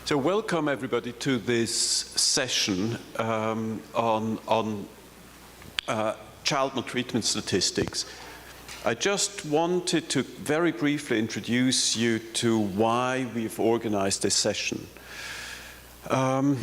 So welcome everybody to this session on child maltreatment statistics. I just wanted to very briefly introduce you to why we've organized this session. I've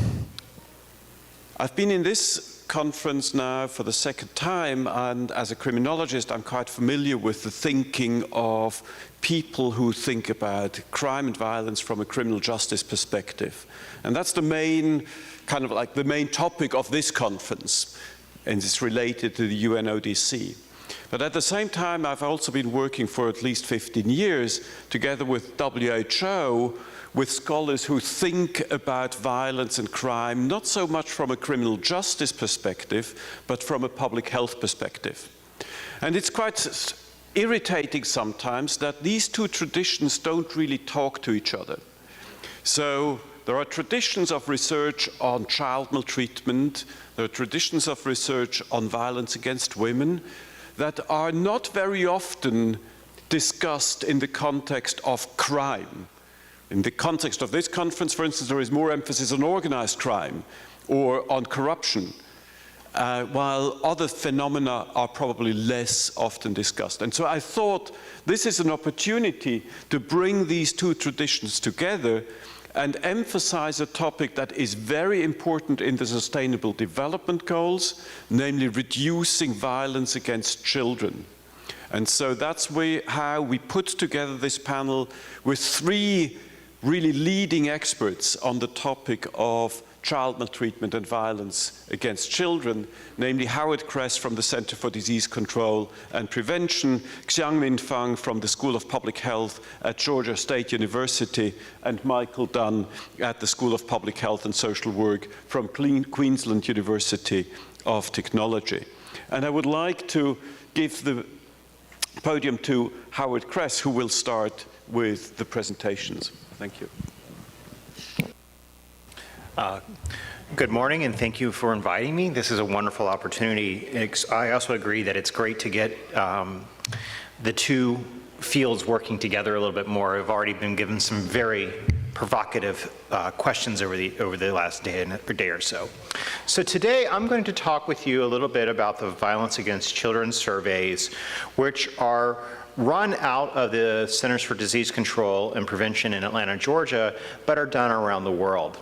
been in this conference now for the second time, and as a criminologist I'm quite familiar with the thinking of people who think about crime and violence from a criminal justice perspective. And that's the main, kind of like the main topic of this conference, and it's related to the UNODC. But at the same time, I've also been working for at least 15 years together with WHO, with scholars who think about violence and crime, not so much from a criminal justice perspective, but from a public health perspective. And it's quite irritating sometimes that these two traditions don't really talk to each other. So there are traditions of research on child maltreatment, there are traditions of research on violence against women that are not very often discussed in the context of crime. In the context of this conference, for instance, there is more emphasis on organized crime or on corruption, while other phenomena are probably less often discussed. And so I thought this is an opportunity to bring these two traditions together and emphasize a topic that is very important in the Sustainable Development Goals, namely reducing violence against children. And so that's how we put together this panel with three really leading experts on the topic of child maltreatment and violence against children, namely Howard Kress from the Center for Disease Control and Prevention, Xiangmin Fang from the School of Public Health at Georgia State University, and Michael Dunn at the School of Public Health and Social Work from Queensland University of Technology. And I would like to give the podium to Howard Kress, who will start with the presentations. Thank you. Good morning, and thank you for inviting me. This is a wonderful opportunity. I also agree that it's great to get the two fields working together a little bit more. I've already been given some very provocative questions over the last day or so. So today I'm going to talk with you a little bit about the violence against children surveys, which are run out of the Centers for Disease Control and Prevention in Atlanta, Georgia, but are done around the world.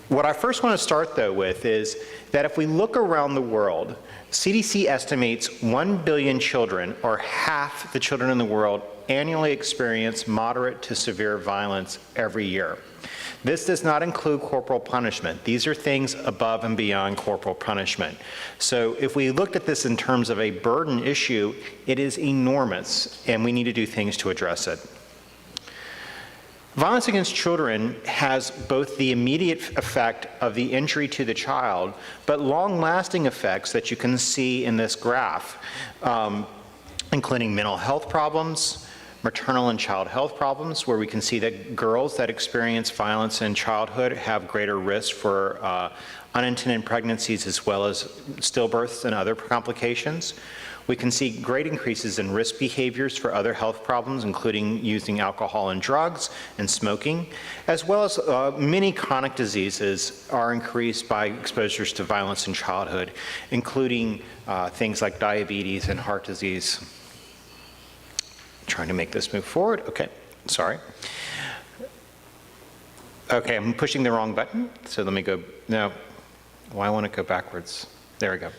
What I first want to start, though, with is that if we look around the world, CDC estimates 1 billion children, or half the children in the world, annually experience moderate to severe violence every year. This does not include corporal punishment. These are things above and beyond corporal punishment. So if we looked at this in terms of a burden issue, it is enormous, and we need to do things to address it. Violence against children has both the immediate effect of the injury to the child, but long-lasting effects that you can see in this graph, including mental health problems, maternal and child health problems, where we can see that girls that experience violence in childhood have greater risk for unintended pregnancies as well as stillbirths and other complications. We can see great increases in risk behaviors for other health problems, including using alcohol and drugs and smoking, as well as many chronic diseases are increased by exposures to violence in childhood, including things like diabetes and heart disease. Trying to make this move forward. Okay, sorry. Okay, I'm pushing the wrong button, so let me go. No, well, I want to go backwards. There we go.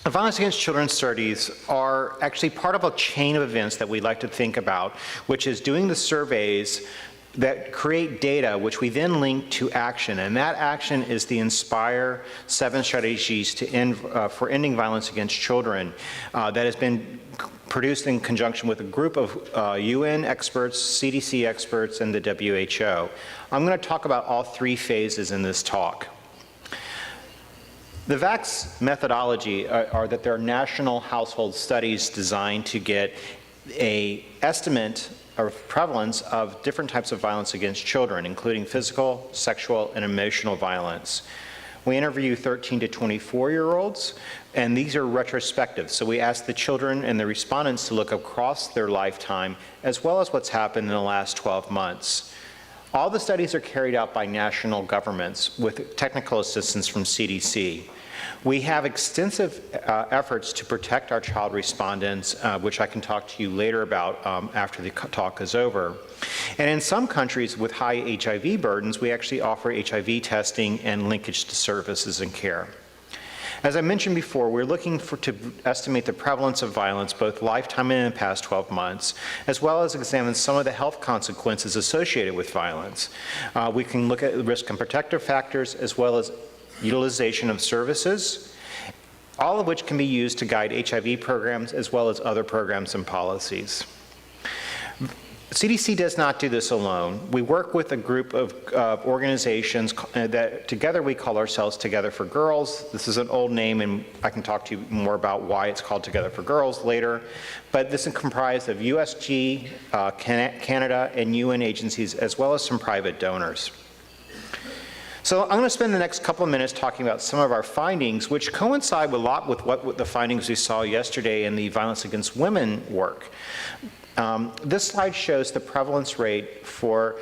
Violence against children studies are actually part of a chain of events that we like to think about, which is doing the surveys that create data, which we then link to action. And that action is the INSPIRE 7 strategies for ending violence against children that has been produced in conjunction with a group of UN experts, CDC experts, and the WHO. I'm going to talk about all three phases in this talk. The VAX methodology are that there are national household studies designed to get an estimate of prevalence of different types of violence against children, including physical, sexual, and emotional violence. We interview 13 to 24-year-olds, and these are retrospective. So we ask the children and the respondents to look across their lifetime, as well as what's happened in the last 12 months. All the studies are carried out by national governments with technical assistance from CDC. We have extensive efforts to protect our child respondents, which I can talk to you later about after the talk is over. And in some countries with high HIV burdens, we actually offer HIV testing and linkage to services and care. As I mentioned before, we're looking to estimate the prevalence of violence, both lifetime and in the past 12 months, as well as examine some of the health consequences associated with violence. We can look at risk and protective factors, as well as utilization of services, all of which can be used to guide HIV programs as well as other programs and policies. CDC does not do this alone. We work with a group of organizations that together we call ourselves Together for Girls. This is an old name, and I can talk to you more about why it's called Together for Girls later. But this is comprised of USG, Canada, and UN agencies, as well as some private donors. So I'm going to spend the next couple of minutes talking about some of our findings, which coincide a lot with what the findings we saw yesterday in the violence against women work. This slide shows the prevalence rate for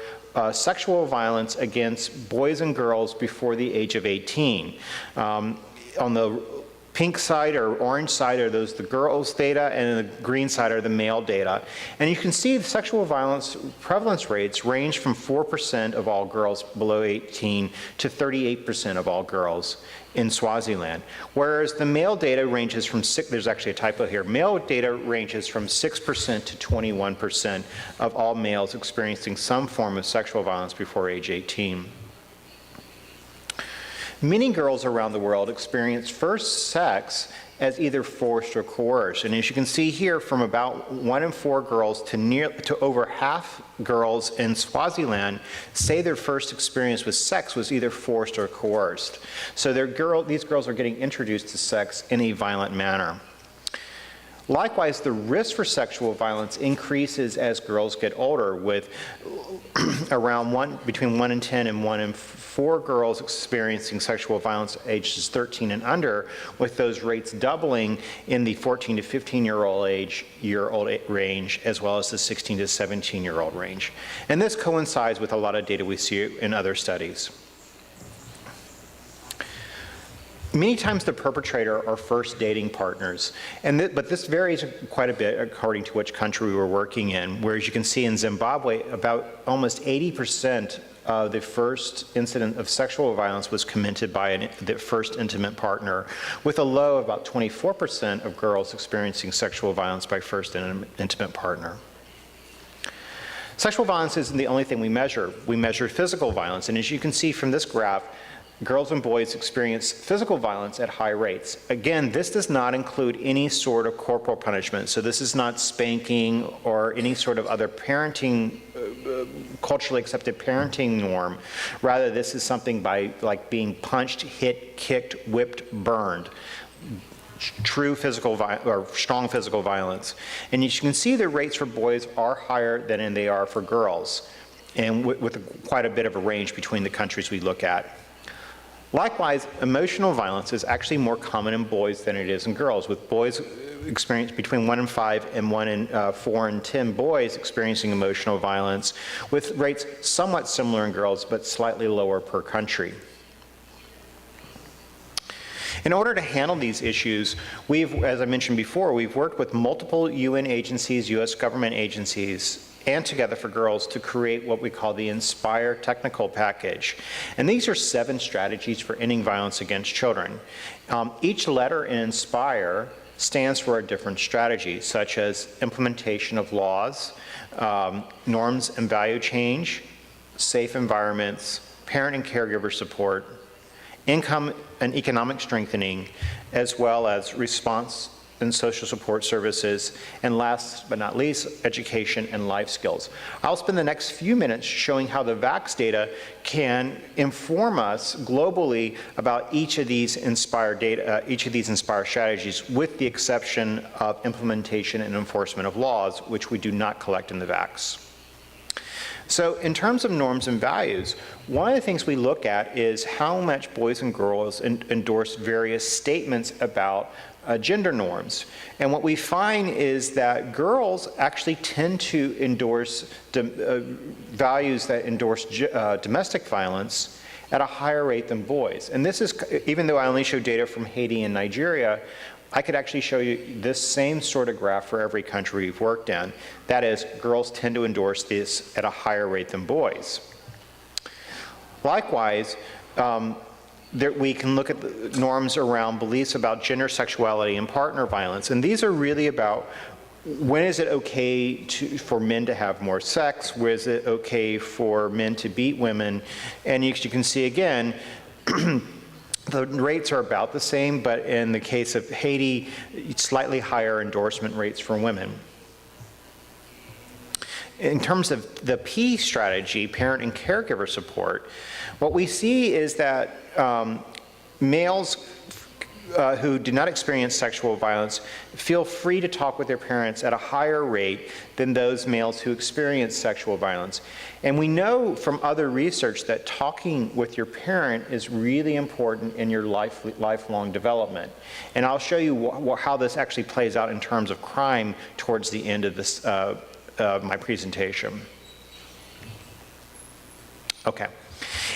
sexual violence against boys and girls before the age of 18. On the pink side or orange side are the girls' data, and the green side are the male data. And you can see the sexual violence prevalence rates range from 4% of all girls below 18 to 38% of all girls in Swaziland. Whereas the male data ranges from there's actually a typo here, male data ranges from 6% to 21% of all males experiencing some form of sexual violence before age 18. Many girls around the world experience first sex as either forced or coerced. And as you can see here, from about 1 in 4 girls to over half girls in Swaziland say their first experience with sex was either forced or coerced. So these girls are getting introduced to sex in a violent manner. Likewise, the risk for sexual violence increases as girls get older, with between 1 in 10 and 1 in 4 girls experiencing sexual violence ages 13 and under, with those rates doubling in the 14 to 15-year-old range, as well as the 16 to 17-year-old range. And this coincides with a lot of data we see in other studies. Many times the perpetrator are first dating partners, but this varies quite a bit according to which country we were working in, whereas you can see in Zimbabwe about almost 80% of the first incident of sexual violence was committed by the first intimate partner, with a low of about 24% of girls experiencing sexual violence by first intimate partner. Sexual violence isn't the only thing we measure. We measure physical violence, and as you can see from this graph, girls and boys experience physical violence at high rates. Again, this does not include any sort of corporal punishment. So this is not spanking or any sort of other parenting, culturally accepted parenting norm. Rather, this is something like being punched, hit, kicked, whipped, burned. True physical or strong physical violence. And as you can see, the rates for boys are higher than they are for girls, and with quite a bit of a range between the countries we look at. Likewise, emotional violence is actually more common in boys than it is in girls, with boys experience between 1 in 5 and 1 in 4 in 10 boys experiencing emotional violence, with rates somewhat similar in girls but slightly lower per country. In order to handle these issues, as I mentioned before, we've worked with multiple UN agencies, US government agencies, and Together for Girls to create what we call the Inspire technical package. And these are 7 strategies for ending violence against children. Each letter in Inspire stands for a different strategy, such as implementation of laws, norms and value change, safe environments, parent and caregiver support, income and economic strengthening, as well as response and social support services, and last but not least, education and life skills. I'll spend the next few minutes showing how the VAX data can inform us globally about each of these Inspire strategies, with the exception of implementation and enforcement of laws, which we do not collect in the VAX. So in terms of norms and values, one of the things we look at is how much boys and girls endorse various statements about gender norms. And what we find is that girls actually tend to endorse values that endorse domestic violence at a higher rate than boys. And this is, even though I only show data from Haiti and Nigeria, I could actually show you this same sort of graph for every country we've worked in. That is, girls tend to endorse this at a higher rate than boys. Likewise, we can look at the norms around beliefs about gender, sexuality, and partner violence. And these are really about when is it okay for men to have more sex? When is it okay for men to beat women? And you can see again, the rates are about the same, but in the case of Haiti, slightly higher endorsement rates for women. In terms of the P strategy, parent and caregiver support, what we see is that males who do not experience sexual violence feel free to talk with their parents at a higher rate than those males who experience sexual violence. And we know from other research that talking with your parent is really important in your lifelong development. And I'll show you how this actually plays out in terms of crime towards the end of this, my presentation. Okay.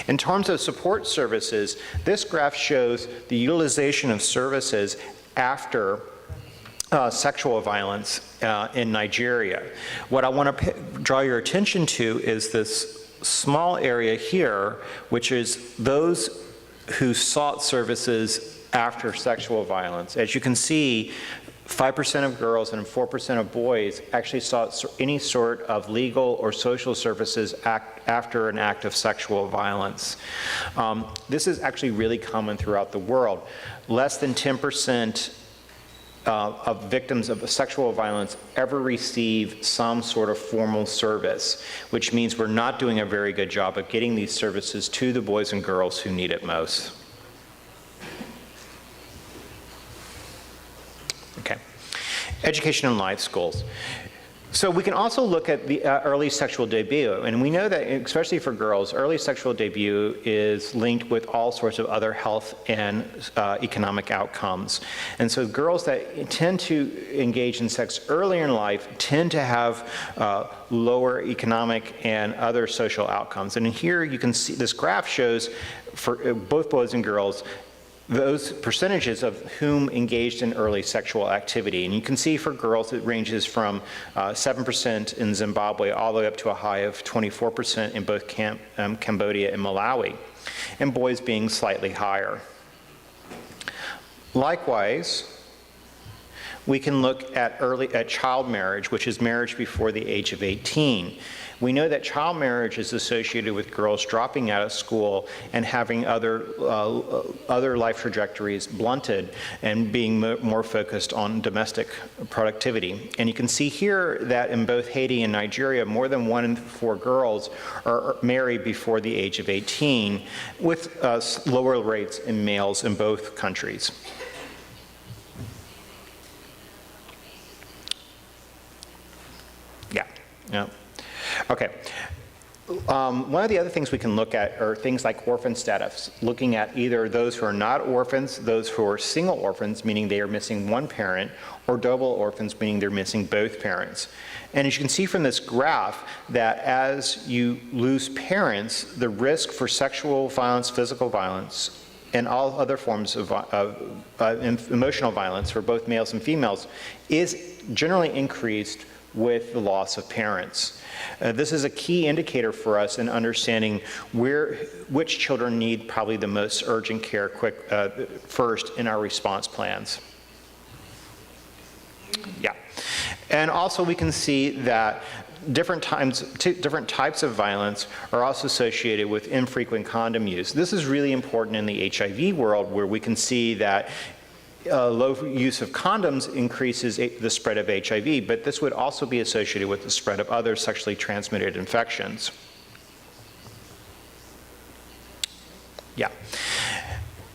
In terms of support services, this graph shows the utilization of services after sexual violence in Nigeria. What I want to draw your attention to is this small area here, which is those who sought services after sexual violence. As you can see, 5% of girls and 4% of boys actually sought any sort of legal or social services after an act of sexual violence. This is actually really common throughout the world. Less than 10% of victims of sexual violence ever receive some sort of formal service, which means we're not doing a very good job of getting these services to the boys and girls who need it most. Okay. Education and life skills. So we can also look at the early sexual debut, and we know that, especially for girls, early sexual debut is linked with all sorts of other health and economic outcomes. And so girls that tend to engage in sex earlier in life tend to have lower economic and other social outcomes. And here you can see, this graph shows for both boys and girls, those percentages of whom engaged in early sexual activity. And you can see for girls it ranges from 7% in Zimbabwe all the way up to a high of 24% in both Cambodia and Malawi, and boys being slightly higher. Likewise, we can look at child marriage, which is marriage before the age of 18. We know that child marriage is associated with girls dropping out of school and having other life trajectories blunted and being more focused on domestic productivity. And you can see here that in both Haiti and Nigeria, more than 1 in 4 girls are married before the age of 18, with lower rates in males in both countries. Yeah. Okay. One of the other things we can look at are things like orphan status, looking at either those who are not orphans, those who are single orphans, meaning they are missing one parent, or double orphans, meaning they're missing both parents. And as you can see from this graph, that as you lose parents, the risk for sexual violence, physical violence, and all other forms of emotional violence for both males and females is generally increased with the loss of parents. This is a key indicator for us in understanding which children need probably the most urgent care first in our response plans. Yeah. And also we can see that different types of violence are also associated with infrequent condom use. This is really important in the HIV world, where we can see that low use of condoms increases the spread of HIV, but this would also be associated with the spread of other sexually transmitted infections. Yeah.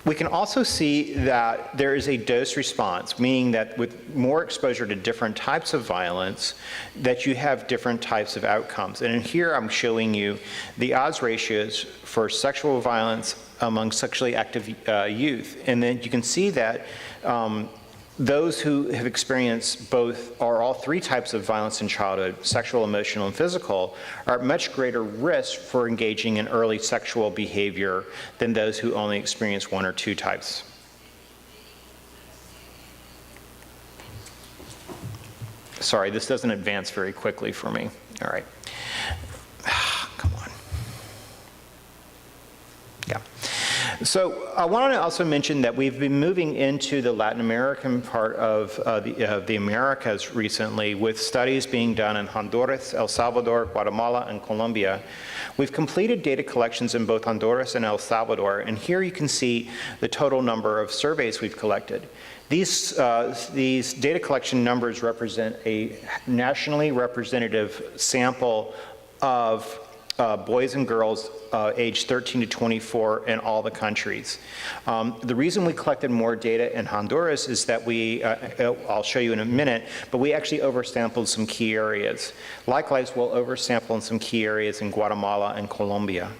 We can also see that there is a dose response, meaning that with more exposure to different types of violence, that you have different types of outcomes. And in here I'm showing you the odds ratios for sexual violence among sexually active youth. And then you can see that those who have experienced both or all three types of violence in childhood, sexual, emotional, and physical, are at much greater risk for engaging in early sexual behavior than those who only experience one or two types. Sorry, this doesn't advance very quickly for me. All right. Come on. Yeah. So I want to also mention that we've been moving into the Latin American part of the Americas recently, with studies being done in Honduras, El Salvador, Guatemala, and Colombia. We've completed data collections in both Honduras and El Salvador, and here you can see the total number of surveys we've collected. These data collection numbers represent a nationally representative sample of boys and girls aged 13 to 24 in all the countries. The reason we collected more data in Honduras is that I'll show you in a minute, but we actually oversampled some key areas. Likewise, we'll oversample in some key areas in Guatemala and Colombia.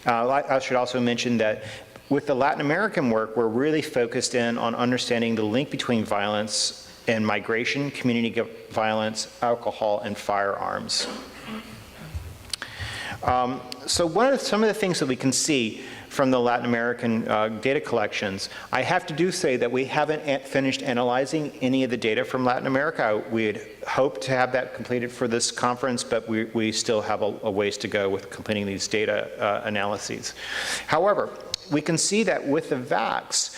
I should also mention that with the Latin American work, we're really focused in on understanding the link between violence and migration, community violence, alcohol, and firearms. So some of the things that we can see from the Latin American data collections, I have to say that we haven't finished analyzing any of the data from Latin America. We had hoped to have that completed for this conference, but we still have a ways to go with completing these data analyses. However, we can see that with the VACs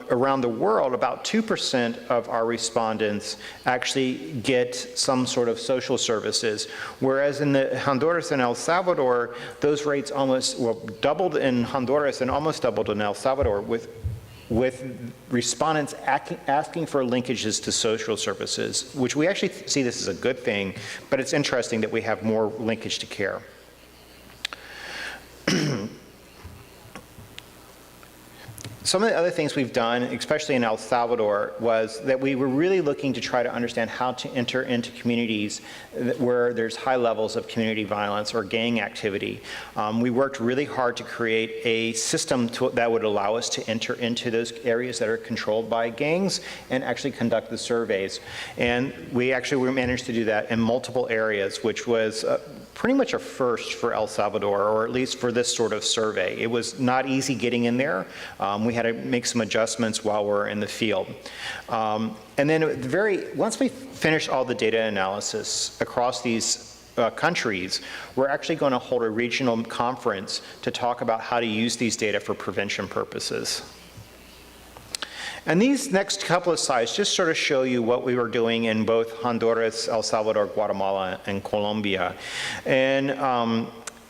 around the world, about 2% of our respondents actually get some sort of social services, whereas in the Honduras and El Salvador, those rates almost doubled in Honduras and almost doubled in El Salvador, with respondents asking for linkages to social services, which we actually see this as a good thing, but it's interesting that we have more linkage to care. Some of the other things we've done, especially in El Salvador, was that we were really looking to try to understand how to enter into communities where there's high levels of community violence or gang activity. We worked really hard to create a system that would allow us to enter into those areas that are controlled by gangs and actually conduct the surveys. And we managed to do that in multiple areas, which was pretty much a first for El Salvador, or at least for this sort of survey. It was not easy getting in there. We had to make some adjustments while we're in the field. And then once we finish all the data analysis across these countries, we're actually going to hold a regional conference to talk about how to use these data for prevention purposes. And these next couple of slides just sort of show you what we were doing in both Honduras, El Salvador, Guatemala, and Colombia. And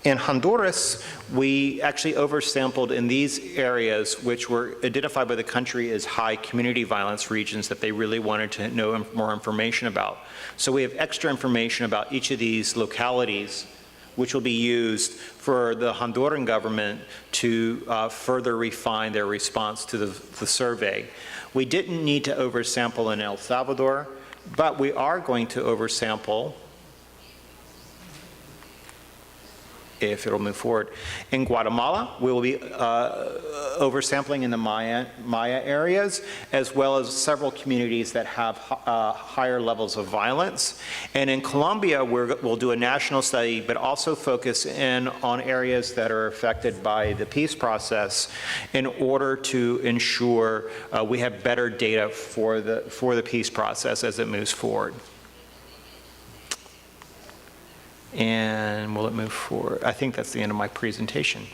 in Honduras, we actually oversampled in these areas, which were identified by the country as high community violence regions that they really wanted to know more information about. So we have extra information about each of these localities, which will be used for the Honduran government to further refine their response to the survey. We didn't need to oversample in El Salvador, but we are going to oversample, if it'll move forward. In Guatemala, we will be oversampling in the Maya areas, as well as several communities that have higher levels of violence. And in Colombia, we'll do a national study, but also focus in on areas that are affected by the peace process in order to ensure we have better data for the peace process as it moves forward. And will it move forward? I think that's the end of my presentation.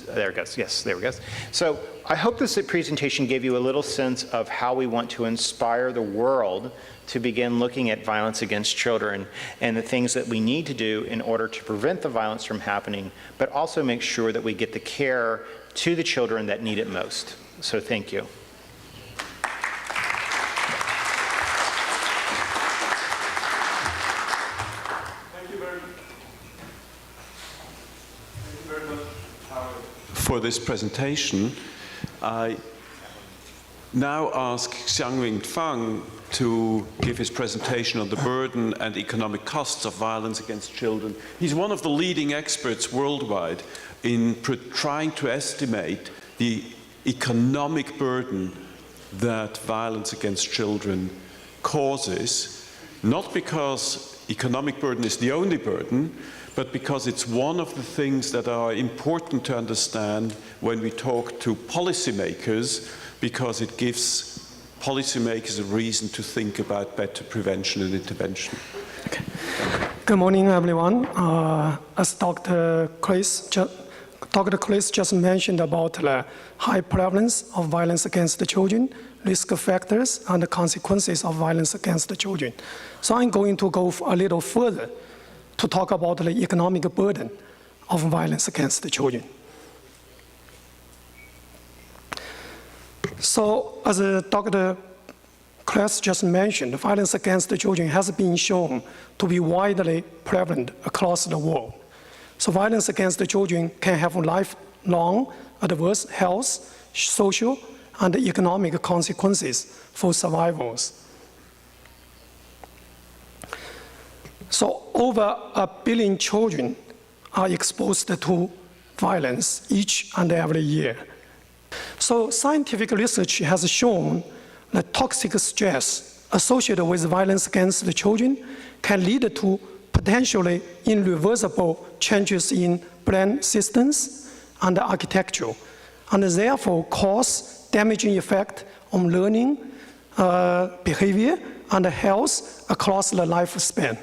There it goes. Yes, there it goes. So I hope this presentation gave you a little sense of how we want to inspire the world to begin looking at violence against children and the things that we need to do in order to prevent the violence from happening, but also make sure that we get the care to the children that need it most. So thank you. for this presentation. I now ask Xiangwing Fang to give his presentation on the burden and economic costs of violence against children. He's one of the leading experts worldwide in trying to estimate the economic burden that violence against children causes, not because economic burden is the only burden, but because it's one of the things that are important to understand when we talk to policymakers, because it gives policymakers a reason to think about better prevention and intervention. Okay. Good morning, everyone. As Dr. Chris just mentioned about the high prevalence of violence against the children, risk factors, and the consequences of violence against the children. So I'm going to go a little further to talk about the economic burden of violence against the children. So, as Dr. Kress just mentioned, violence against the children has been shown to be widely prevalent across the world. So violence against the children can have lifelong adverse health, social, and economic consequences for survivors. So over 1 billion children are exposed to violence each and every year. So scientific research has shown that toxic stress associated with violence against the children can lead to potentially irreversible changes in brain systems and architecture, and therefore cause damaging effect on learning, behavior, and health across the lifespan.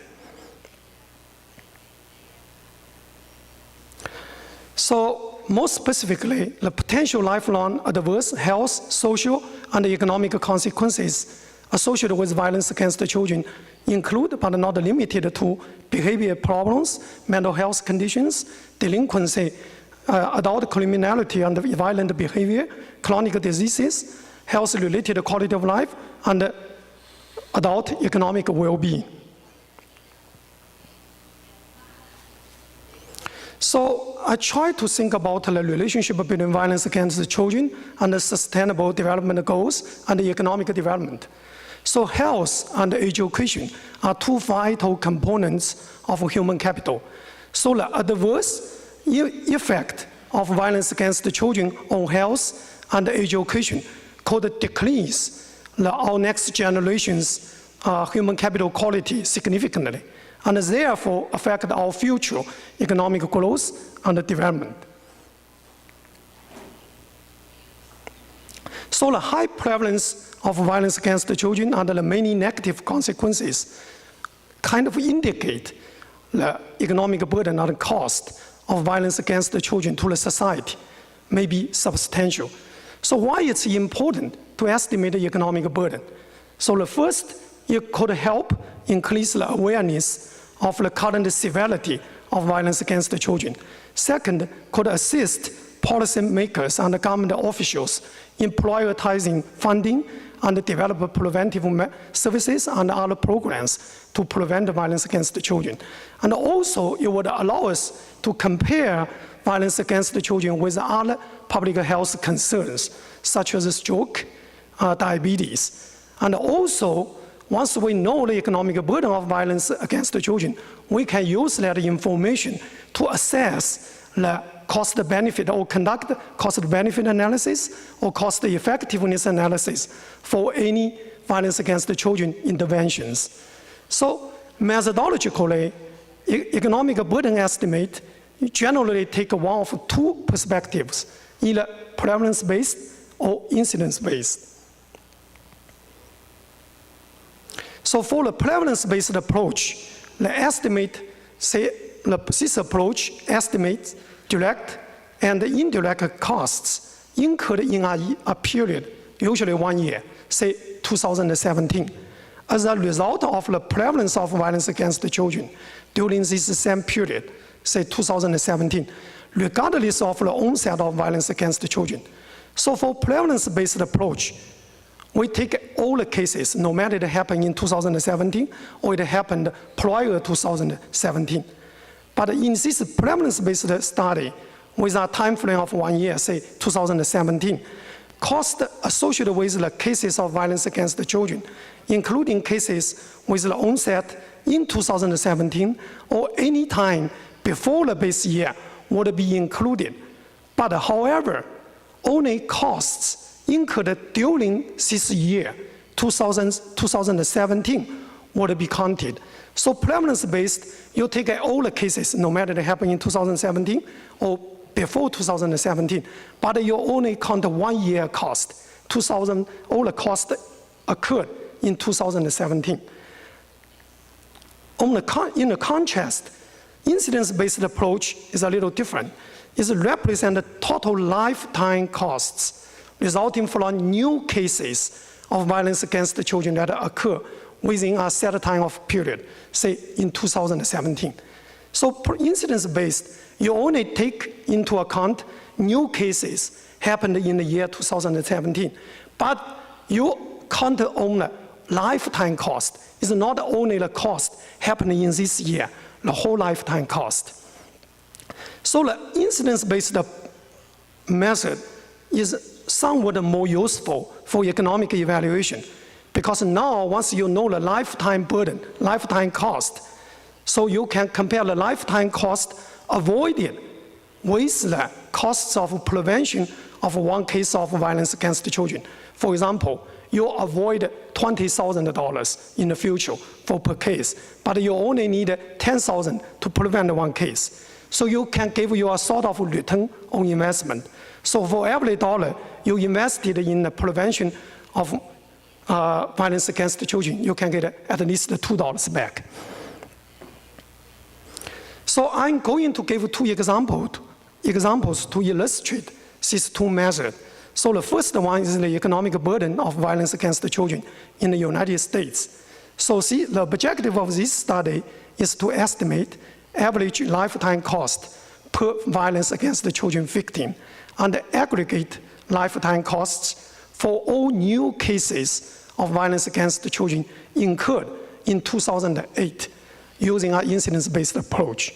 So more specifically, the potential lifelong adverse health, social, and economic consequences associated with violence against the children include, but not limited to, behavior problems, mental health conditions, delinquency, adult criminality and violent behavior, chronic diseases, health-related quality of life, and adult economic well-being. So I try to think about the relationship between violence against the children and the sustainable development goals and the economic development. So health and education are two vital components of human capital. So the adverse effect of violence against the children on health and education could decrease our next generation's human capital quality significantly, and therefore affect our future economic growth and development. So the high prevalence of violence against the children and the many negative consequences kind of indicate the economic burden and cost of violence against the children to the society may be substantial. So why it's important to estimate the economic burden? So the first, it could help increase the awareness of the current severity of violence against the children. Second, could assist policymakers and government officials in prioritizing funding and develop preventive services and other programs to prevent violence against the children. And also, it would allow us to compare violence against the children with other public health concerns, such as stroke, diabetes. And also, once we know the economic burden of violence against the children, we can use that information to assess the cost-benefit or conduct cost-benefit analysis or cost-effectiveness analysis for any violence against the children interventions. So methodologically, economic burden estimate generally take one of two perspectives, either prevalence-based or incidence-based. So for the prevalence-based approach, this approach estimates direct and indirect costs incurred in a period, usually 1 year, say 2017, as a result of the prevalence of violence against the children during this same period, say 2017, regardless of the onset of violence against the children. So for prevalence-based approach, we take all the cases, no matter it happened in 2017 or it happened prior to 2017. But in this prevalence-based study, with a time frame of 1 year, say 2017. Costs associated with the cases of violence against the children, including cases with the onset in 2017 or any time before the base year, would be included. But however, only costs incurred during this year, 2017, would be counted. So prevalence-based, you take all the cases, no matter they happen in 2017 or before 2017, but you only count 1 year cost. All the costs occurred in 2017. In the contrast, incidence-based approach is a little different. It represents the total lifetime costs resulting from new cases of violence against the children that occur within a set time of period, say in 2017. So incidence-based, you only take into account new cases happened in the year 2017, but you count on the lifetime cost. It's not only the cost happening in this year, the whole lifetime cost. So the incidence-based method is somewhat more useful for economic evaluation, because now once you know the lifetime burden, lifetime cost, so you can compare the lifetime cost avoided with the costs of prevention of one case of violence against the children. For example, you avoid $20,000 in the future for per case, but you only need $10,000 to prevent one case. So you can give you a sort of return on investment. So for every dollar you invested in the prevention of violence against the children, you can get at least $2 back. So I'm going to give two examples to illustrate these two measures. So the first one is the economic burden of violence against the children in the United States. So see, the objective of this study is to estimate average lifetime cost per violence against the children victim and the aggregate lifetime costs for all new cases of violence against the children incurred in 2008 using an incidence-based approach.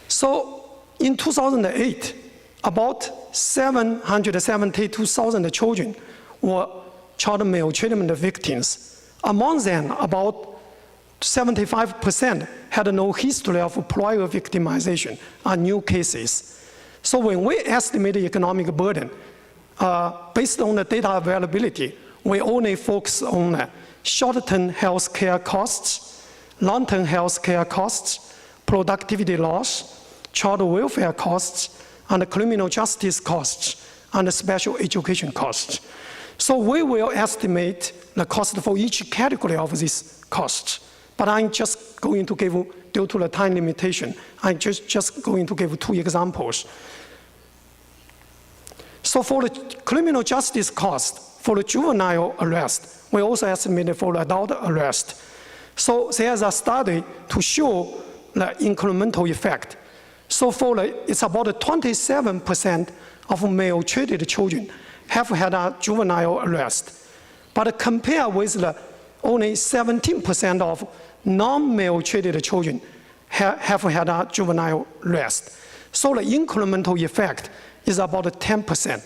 So in 2008, about 772,000 children were child maltreatment victims. Among them, about 75% had no history of prior victimization and new cases. So when we estimate the economic burden, based on the data availability, we only focus on short-term health care costs, long-term health care costs, productivity loss, child welfare costs, and criminal justice costs, and special education costs. So we will estimate the cost for each category of these costs. But I'm just going to give, due to the time limitation, I'm just going to give two examples. So for the criminal justice cost, for the juvenile arrest, we also estimated for the adult arrest. So there's a study to show the incremental effect. So it's about 27% of maltreated children have had a juvenile arrest. But compared with the only 17% of non-maltreated children have had a juvenile arrest. So the incremental effect is about 10%.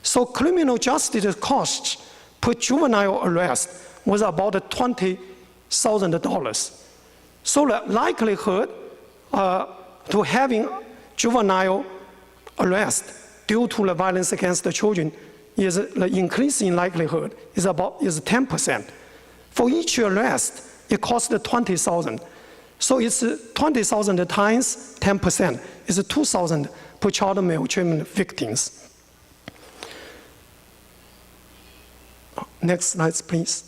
So criminal justice costs per juvenile arrest was about $20,000. So the likelihood to having juvenile arrest due to the violence against the children is the increasing likelihood is 10%. For each arrest, it costs $20,000. So it's 20,000 times 10% is 2,000 per child maltreatment victims. Next slide, please.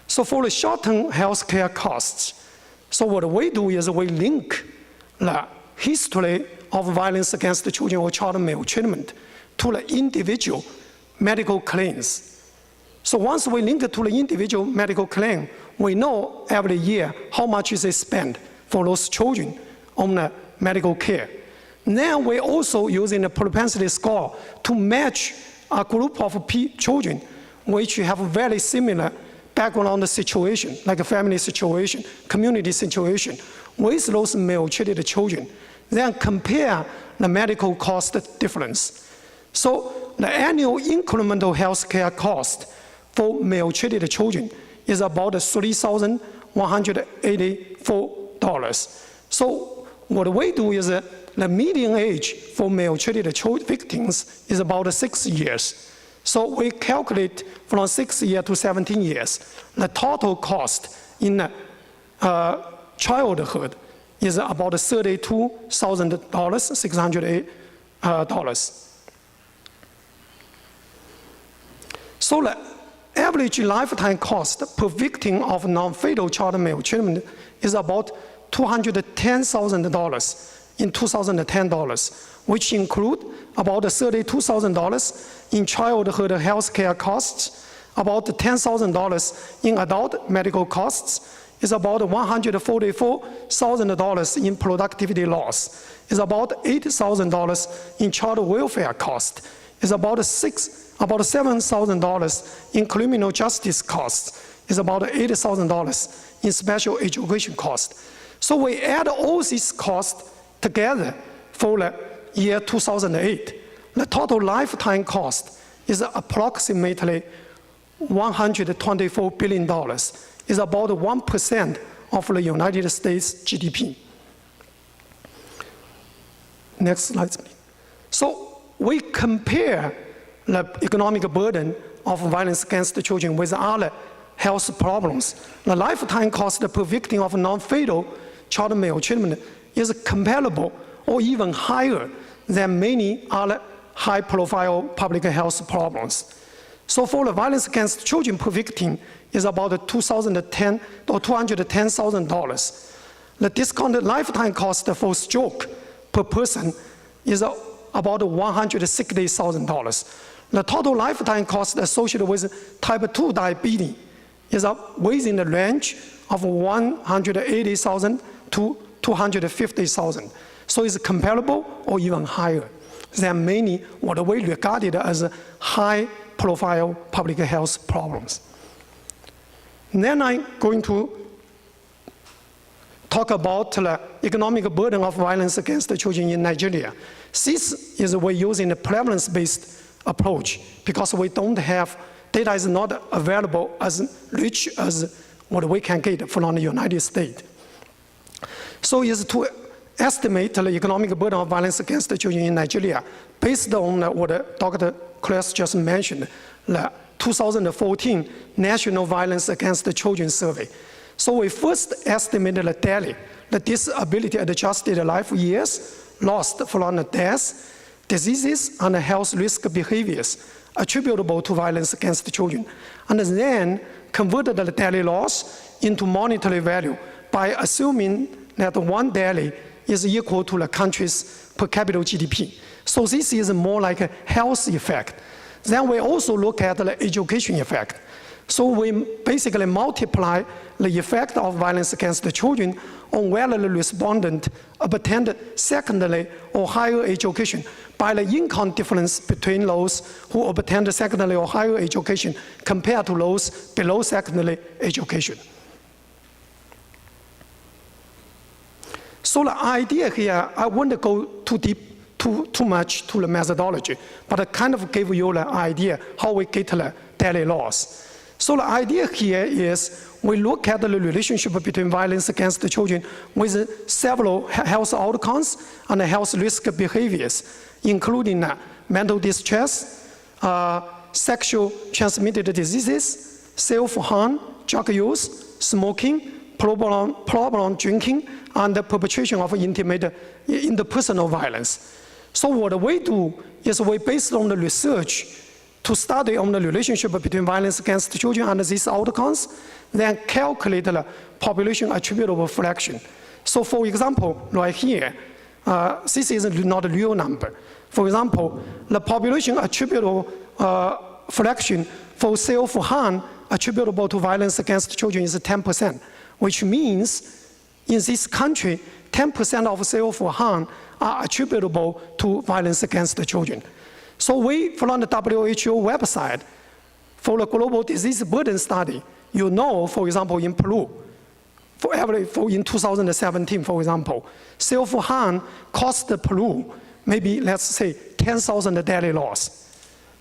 So for the short-term health care costs, so what we do is we link the history of violence against the children or child maltreatment to the individual medical claims. So once we link it to the individual medical claim, we know every year how much is spent for those children on the medical care. Now we're also using the propensity score to match a group of children which have very similar background situation, like a family situation, community situation, with those maltreated children, then compare the medical cost difference. So the annual incremental health care cost for maltreated children is about $3,184. So what we do is the median age for maltreated victims is about 6 years. So we calculate from 6 years to 17 years. The total cost in childhood is about $32,608. So the average lifetime cost per victim of non-fatal child maltreatment is about $210,000 in 2010 dollars, which include about $32,000 in childhood health care costs, about $10,000 in adult medical costs, is about $144,000 in productivity loss, is about $8,000 in child welfare cost, is about $7,000 in criminal justice costs, is about $80,000 in special education cost. So we add all these costs together for the year 2008. The total lifetime cost is approximately $124 billion, is about 1% of the United States GDP. Next slide, please. So we compare the economic burden of violence against the children with other health problems. The lifetime cost per victim of non-fatal child maltreatment is comparable or even higher than many other high-profile public health problems. So for the violence against children per victim is about $210,000. The discounted lifetime cost for stroke per person is about $160,000. The total lifetime cost associated with type 2 diabetes is within the range of $180,000 to $250,000. So it's comparable or even higher than many what we regarded as high-profile public health problems. And then I'm going to talk about the economic burden of violence against the children in Nigeria. This is we're using a prevalence-based approach because we don't have, data is not available as rich as what we can get from the United States. So is to estimate the economic burden of violence against the children in Nigeria based on what Dr. Kress just mentioned, the 2014 National Violence Against the Children Survey. So we first estimated the disability adjusted life years lost from deaths, diseases, and health risk behaviors attributable to violence against the children, and then converted the daily loss into monetary value by assuming that one daily is equal to the country's per capita GDP. So this is more like a health effect. Then we also look at the education effect. So we basically multiply the effect of violence against the children on whether the respondent obtained secondary or higher education by the income difference between those who obtained secondary or higher education compared to those below secondary education. So the idea here, I won't go too deep, too much to the methodology, but I kind of gave you the idea how we get the daily loss. So the idea here is we look at the relationship between violence against the children with several health outcomes and health risk behaviors, including mental distress, sexual transmitted diseases, self-harm, drug use, smoking, problem drinking, and the perpetration of interpersonal violence. So what we do is we based on the research to study on the relationship between violence against children and these outcomes, then calculate the population attributable fraction. So for example, right here, this is not a real number. For example, the population attributable fraction for self-harm attributable to violence against children is 10%, which means in this country, 10% of self-harm are attributable to violence against the children. So we, from the WHO website, for the global disease burden study, you know, for example, in Peru, in 2017, for example, self-harm cost Peru maybe, let's say, 10,000 daily loss.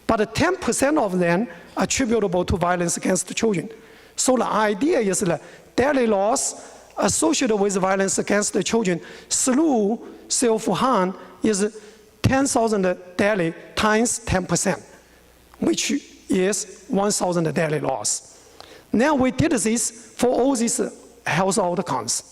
But 10% of them attributable to violence against the children. So the idea is that daily loss associated with violence against the children through self-harm is 10,000 daily times 10%, which is 1,000 daily loss. Now we did this for all these health outcomes.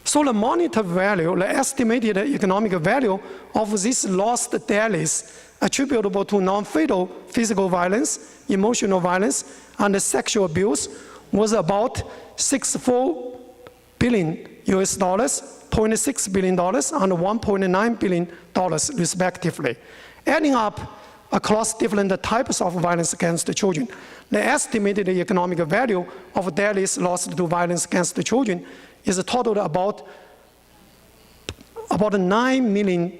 So the monetary value, the estimated economic value of these lost dailies attributable to non-fatal physical violence, emotional violence, and sexual abuse was about $64 billion US dollars, $0.6 billion, and $1.9 billion respectively. Adding up across different types of violence against the children, the estimated economic value of dailies lost to violence against the children is totaled about $9 million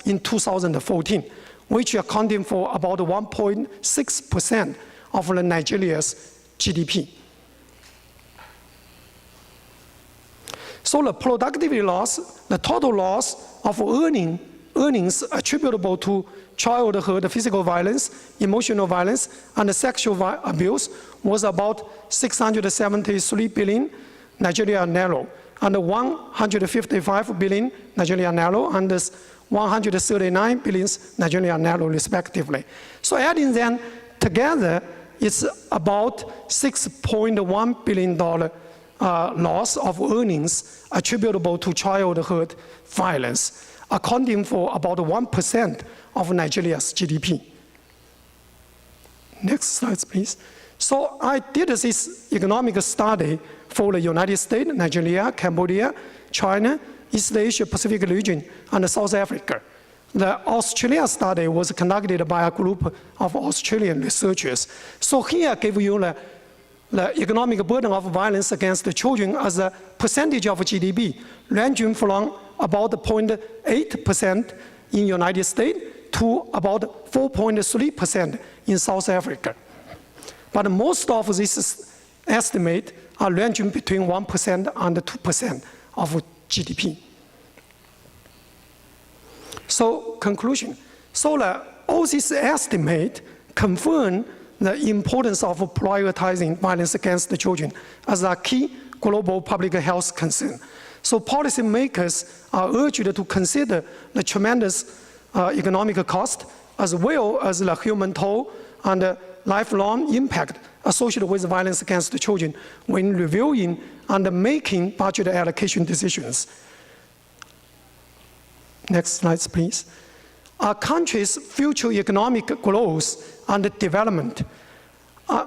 in 2014, which accounting for about 1.6% of Nigeria's GDP. So the productivity loss, the total loss of earnings attributable to childhood physical violence, emotional violence, and sexual abuse was about 673 billion Nigerian naira, and 155 billion Nigerian naira, and 139 billion Nigerian naira respectively. So adding them together, it's about $6.1 billion loss of earnings attributable to childhood violence, accounting for about 1% of Nigeria's GDP. Next slide, please. So I did this economic study for the United States, Nigeria, Cambodia, China, East Asia Pacific region, and South Africa. The Australia study was conducted by a group of Australian researchers. So here I give you the economic burden of violence against the children as a percentage of GDP, ranging from about 0.8% in the United States to about 4.3% in South Africa. But most of these estimates are ranging between 1% and 2% of GDP. So, conclusion. So all these estimates confirm the importance of prioritizing violence against the children as a key global public health concern. So policymakers are urged to consider the tremendous economic cost as well as the human toll and lifelong impact associated with violence against the children when reviewing and making budget allocation decisions. Next slide, please. A country's future economic growth and development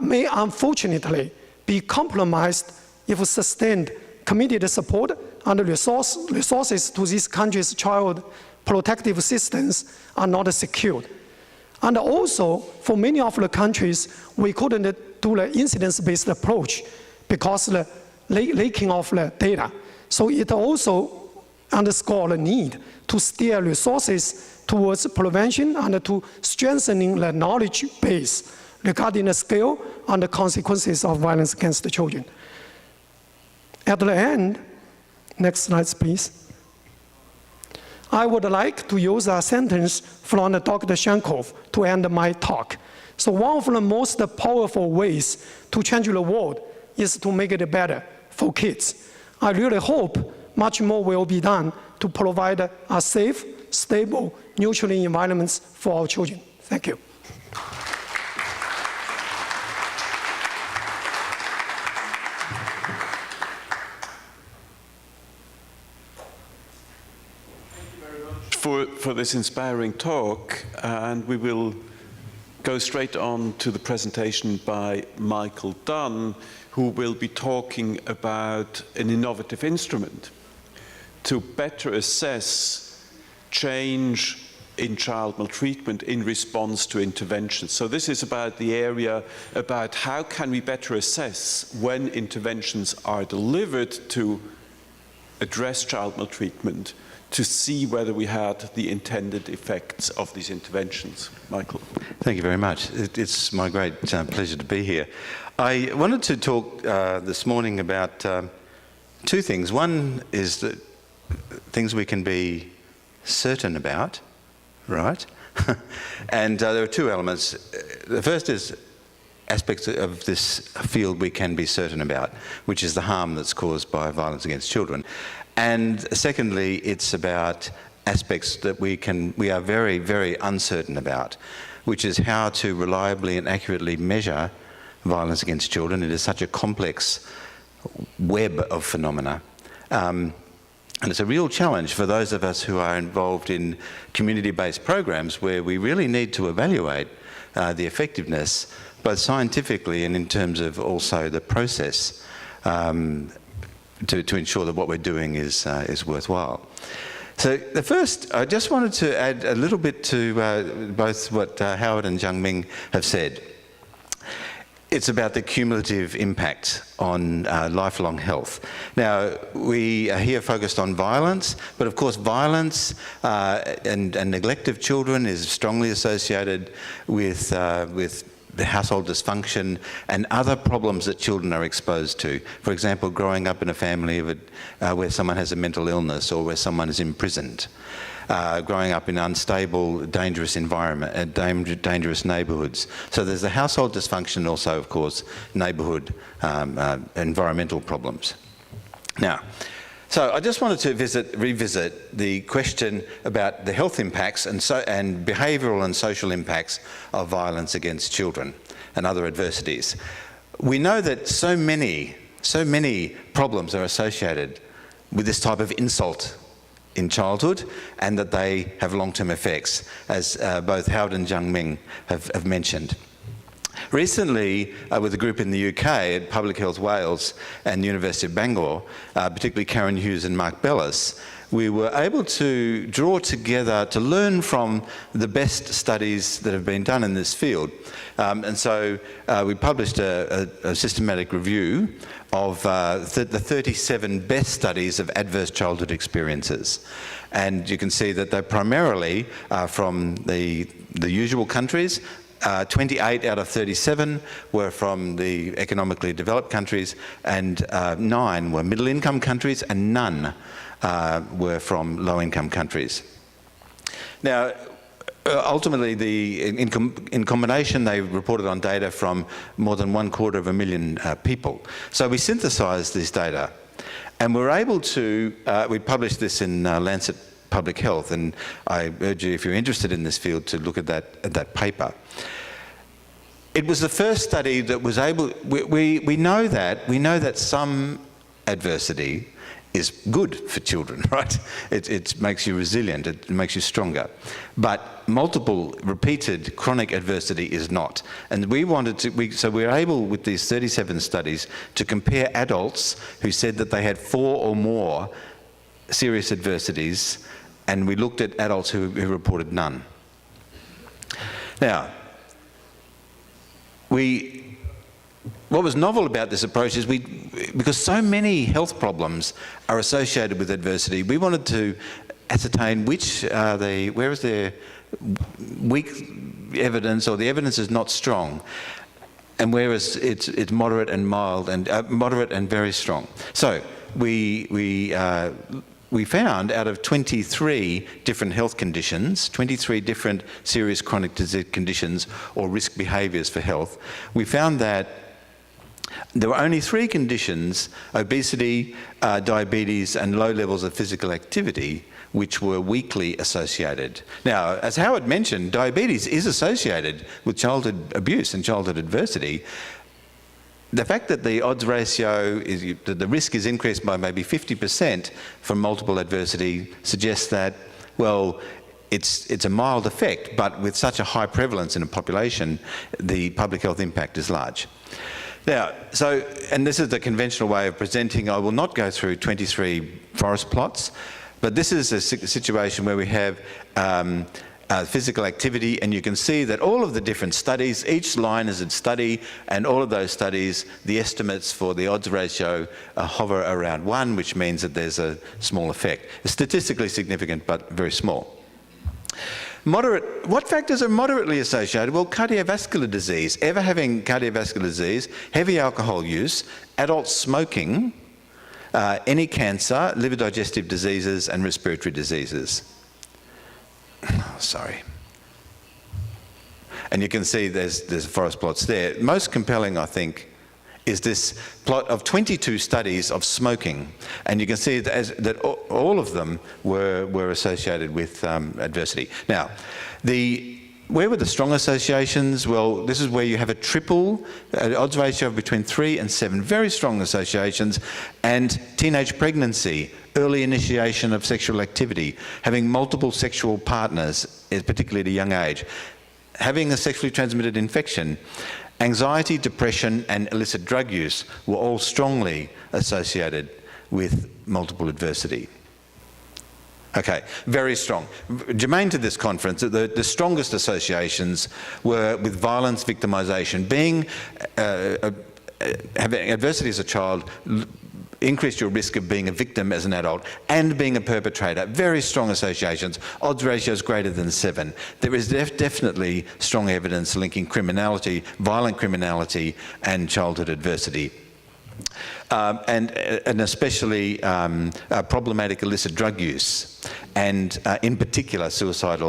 may unfortunately be compromised if sustained, committed support and resources to this country's child protective systems are not secured. And also, for many of the countries, we couldn't do the incidence-based approach because the lacking of the data. So it also underscores the need to steer resources towards prevention and to strengthening the knowledge base regarding the scale and the consequences of violence against the children. At the end, next slide, please. I would like to use a sentence from Dr. Shankov to end my talk. So one of the most powerful ways to change the world is to make it better for kids. I really hope much more will be done to provide a safe, stable, nurturing environments for our children. Thank you. For this inspiring talk, and we will go straight on to the presentation by Michael Dunn, who will be talking about an innovative instrument to better assess change in child maltreatment in response to intervention. So this is about the area about how can we better assess when interventions are delivered to address child maltreatment, to see whether we had the intended effects of these interventions. Michael. Thank you very much. It's my great pleasure to be here. I wanted to talk this morning about two things. One is that things we can be certain about, right? And there are two elements. The first is aspects of this field we can be certain about, which is the harm that's caused by violence against children. And secondly, it's about aspects that we are very, very uncertain about, which is how to reliably and accurately measure violence against children. It is such a complex web of phenomena. And it's a real challenge for those of us who are involved in community-based programs where we really need to evaluate the effectiveness, both scientifically and in terms of also the process, to ensure that what we're doing is worthwhile. So the first, I just wanted to add a little bit to both what Howard and Jung-Ming have said. It's about the cumulative impact on lifelong health. Now, we are here focused on violence, but of course violence and neglect of children is strongly associated with the household dysfunction and other problems that children are exposed to. For example, growing up in a family where someone has a mental illness or where someone is imprisoned. Growing up in unstable, dangerous environment, dangerous neighbourhoods. So there's the household dysfunction, also, of course, neighbourhood environmental problems. Now, so I just wanted to revisit the question about the health impacts and behavioural and social impacts of violence against children and other adversities. We know that so many problems are associated with this type of insult in childhood, and that they have long-term effects, as both Howard and Jung-Ming have mentioned. Recently, with a group in the UK at Public Health Wales and the University of Bangor, particularly Karen Hughes and Mark Bellis, we were able to draw together to learn from the best studies that have been done in this field. And so we published a systematic review of the 37 best studies of adverse childhood experiences. And you can see that they're primarily from the usual countries. 28 out of 37 were from the economically developed countries, and 9 were middle-income countries, and none were from low-income countries. Now, ultimately, in combination, they reported on data from more than 250,000 people. So we synthesised this data, and we're able to, we published this in Lancet Public Health, and I urge you, if you're interested in this field, to look at that paper. It was the first study that was able, we know that some adversity is good for children, right? It makes you resilient, it makes you stronger. But multiple, repeated, chronic adversity is not. And we wanted to, so we were able, with these 37 studies, to compare adults who said that they had 4 or more serious adversities, and we looked at adults who reported none. Now, what was novel about this approach is because so many health problems are associated with adversity, we wanted to ascertain where is there weak evidence, or the evidence is not strong, and where is it's moderate and mild, and moderate and very strong. So we found, out of 23 different health conditions, 23 different serious chronic disease conditions or risk behaviours for health, we found that there were only 3 conditions, obesity, diabetes and low levels of physical activity, which were weakly associated. Now, as Howard mentioned, diabetes is associated with childhood abuse and childhood adversity. The fact that the odds ratio is, that the risk is increased by maybe 50% from multiple adversity suggests that, well, it's a mild effect, but with such a high prevalence in a population, the public health impact is large. Now, so, and this is the conventional way of presenting. I will not go through 23 forest plots, but this is a situation where we have physical activity, and you can see that all of the different studies, each line is a study, and all of those studies, the estimates for the odds ratio hover around 1, which means that there's a small effect. It's statistically significant, but very small. What factors are moderately associated? Well, cardiovascular disease, ever having cardiovascular disease, heavy alcohol use, adult smoking, any cancer, liver digestive diseases, and respiratory diseases. Sorry. And you can see there's forest plots there. Most compelling, I think, is this plot of 22 studies of smoking. And you can see that all of them were associated with adversity. Now, where were the strong associations? Well, this is where you have a triple odds ratio of between 3 and 7, very strong associations, and teenage pregnancy, early initiation of sexual activity, having multiple sexual partners, particularly at a young age, having a sexually transmitted infection, anxiety, depression, and illicit drug use were all strongly associated with multiple adversity. Okay, very strong. Germane to this conference, the strongest associations were with violence, victimization. Having adversity as a child increased your risk of being a victim as an adult and being a perpetrator. Very strong associations. Odds ratios greater than 7. There is definitely strong evidence linking criminality, violent criminality, and childhood adversity. And especially problematic illicit drug use, and in particular suicide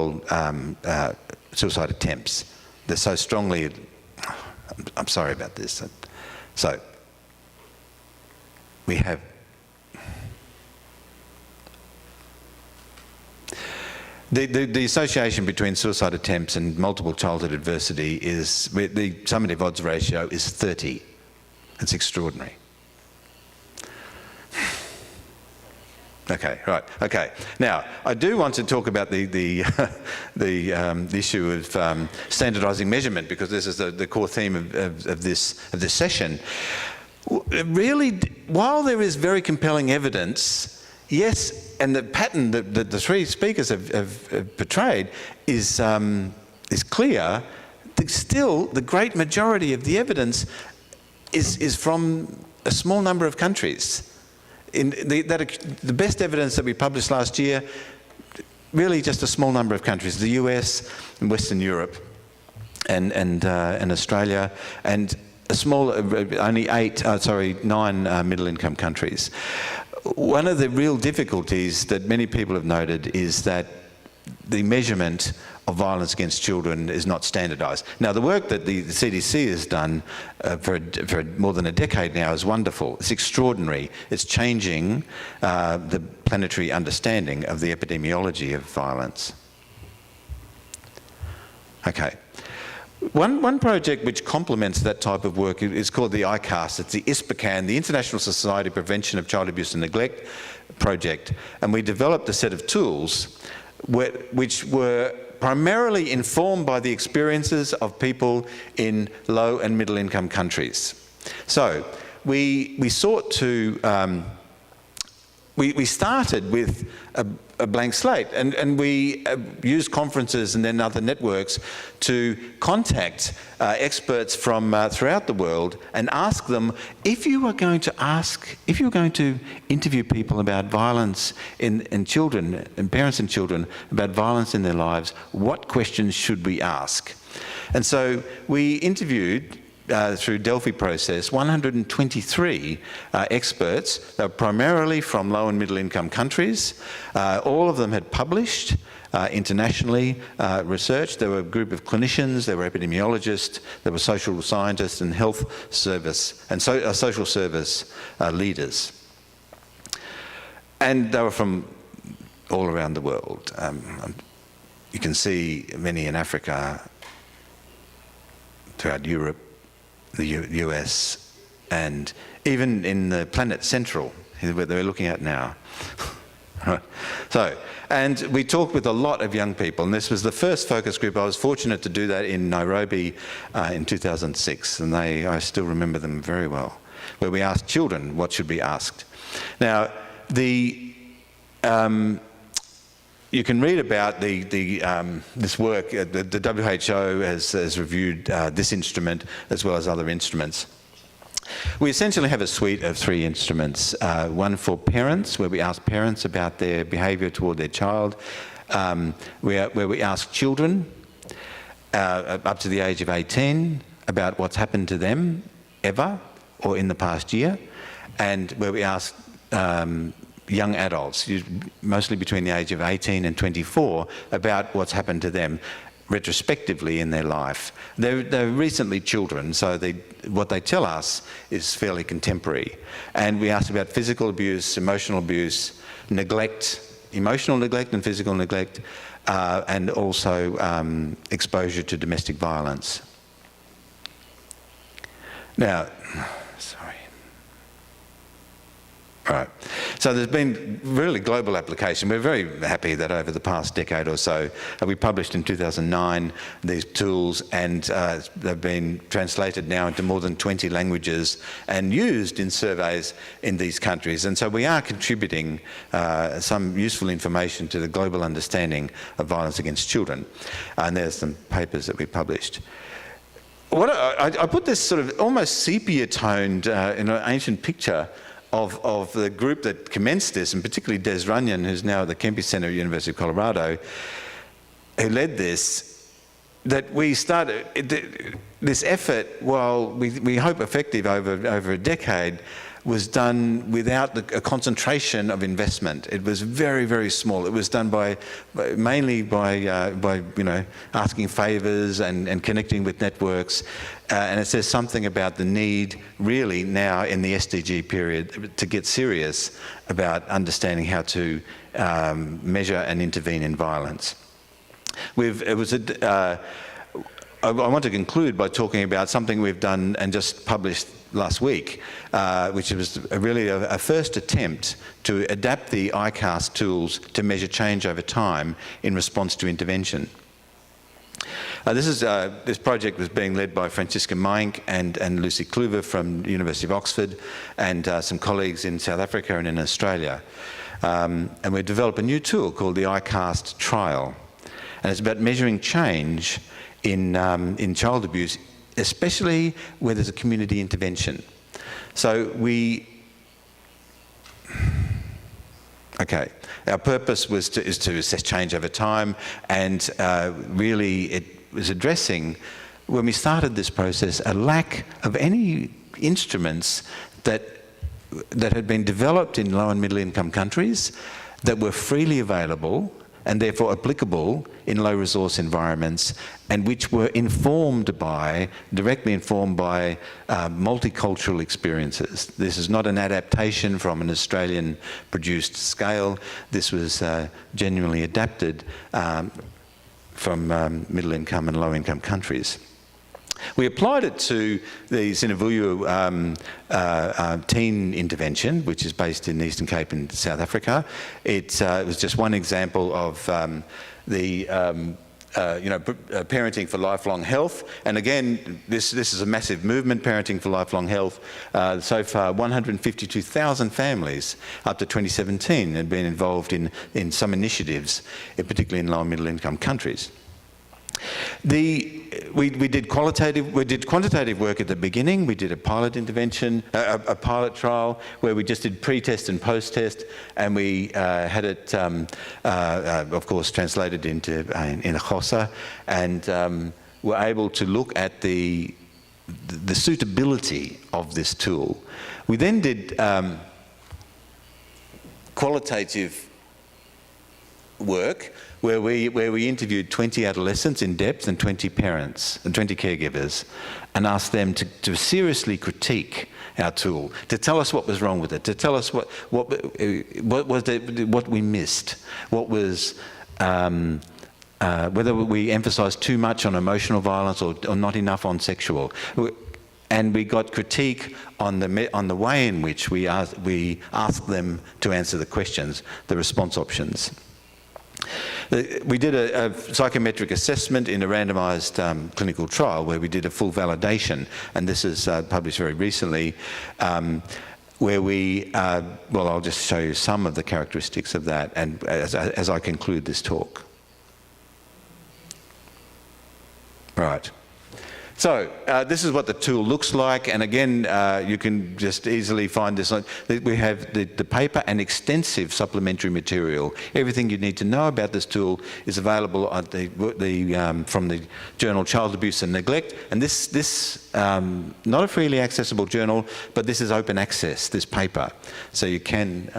attempts. They're so strongly, I'm sorry about this. So we have the association between suicide attempts and multiple childhood adversity is, the summative odds ratio is 30. It's extraordinary. Okay, right. Okay. Now, I do want to talk about the issue of standardising measurement, because this is the core theme of this session. Really, while there is very compelling evidence, yes, and the pattern that the three speakers have portrayed is clear, still the great majority of the evidence is from a small number of countries. The best evidence that we published last year, really just a small number of countries: the US and Western Europe, and Australia, and a small, only 9 middle-income countries. One of the real difficulties that many people have noted is that the measurement of violence against children is not standardised. Now, the work that the CDC has done for more than a decade now is wonderful. It's extraordinary. It's changing the planetary understanding of the epidemiology of violence. Okay. One project which complements that type of work is called the ICAST. It's the ISPACAN, the International Society for Prevention of Child Abuse and Neglect project. And we developed a set of tools which were primarily informed by the experiences of people in low and middle income countries. So we sought to, we started with a blank slate, and we used conferences and then other networks to contact experts from throughout the world and ask them, if you were going to interview people about violence in children, and parents and children, about violence in their lives, what questions should we ask? And so we interviewed, through Delphi process, 123 experts, primarily from low and middle income countries. All of them had published internationally research. There were a group of clinicians, there were epidemiologists, there were social scientists and health service and social service leaders. And they were from all around the world. You can see many in Africa, throughout Europe, the US, and even in the planet Central, where they're looking at now. So, and we talked with a lot of young people, and this was the first focus group. I was fortunate to do that in Nairobi in 2006, and I still remember them very well, where we asked children what should be asked. Now, you can read about this work. The WHO has reviewed this instrument as well as other instruments. We essentially have a suite of 3 instruments. One for parents, where we ask parents about their behaviour toward their child, where we ask children up to the age of 18 about what's happened to them ever or in the past year, and where we ask young adults, mostly between the age of 18 and 24, about what's happened to them retrospectively in their life. They're recently children, so what they tell us is fairly contemporary. And we ask about physical abuse, emotional abuse, neglect, emotional neglect and physical neglect, and also exposure to domestic violence. Now, sorry. Right. So there's been really global application. We're very happy that over the past decade or so, we published in 2009 these tools, and they've been translated now into more than 20 languages and used in surveys in these countries. And so we are contributing some useful information to the global understanding of violence against children. And there's some papers that we published. I put this sort of almost sepia-toned in an ancient picture of the group that commenced this, and particularly Des Runyon, who's now at the Kempe Center at the University of Colorado, who led this, that we started this effort, while we hope effective over a decade, was done without a concentration of investment. It was very, very small. It was done mainly by asking favours and connecting with networks. And it says something about the need, really, now in the SDG period, to get serious about understanding how to measure and intervene in violence. I want to conclude by talking about something we've done and just published last week, which was really a first attempt to adapt the ICAST tools to measure change over time in response to intervention. This project was being led by Franziska Meink and Lucy Kluwer from the University of Oxford, and some colleagues in South Africa and in Australia. And we developed a new tool called the ICAST trial. And it's about measuring change in child abuse, especially where there's a community intervention. So our purpose is to assess change over time, and really it was addressing, when we started this process, a lack of any instruments that had been developed in low and middle income countries that were freely available and therefore applicable in low resource environments, and which were directly informed by multicultural experiences. This is not an adaptation from an Australian produced scale. This was genuinely adapted from middle income and low income countries. We applied it to the Sinavuyu teen intervention, which is based in the Eastern Cape in South Africa. It was just one example of parenting for lifelong health. And again, this is a massive movement, parenting for lifelong health. So far, 152,000 families up to 2017 had been involved in some initiatives, particularly in low and middle income countries. We did quantitative work at the beginning. We did a pilot intervention, a pilot trial, where we just did pre-test and post-test, and we had it, of course, translated in Xhosa, and were able to look at the suitability of this tool. We then did qualitative work where we interviewed 20 adolescents in depth and 20 parents and 20 caregivers, and asked them to seriously critique our tool, to tell us what was wrong with it, to tell us what we missed, what was whether we emphasised too much on emotional violence or not enough on sexual. And we got critique on the way in which we asked them to answer the questions, the response options. We did a psychometric assessment in a randomised clinical trial where we did a full validation, and this is published very recently, where we, well, I'll just show you some of the characteristics of that and as I conclude this talk. Right. So this is what the tool looks like, and again, you can just easily find this. We have the paper and extensive supplementary material. Everything you need to know about this tool is available at from the journal Child Abuse and Neglect. And this not a freely accessible journal, but this is open access, this paper. So you can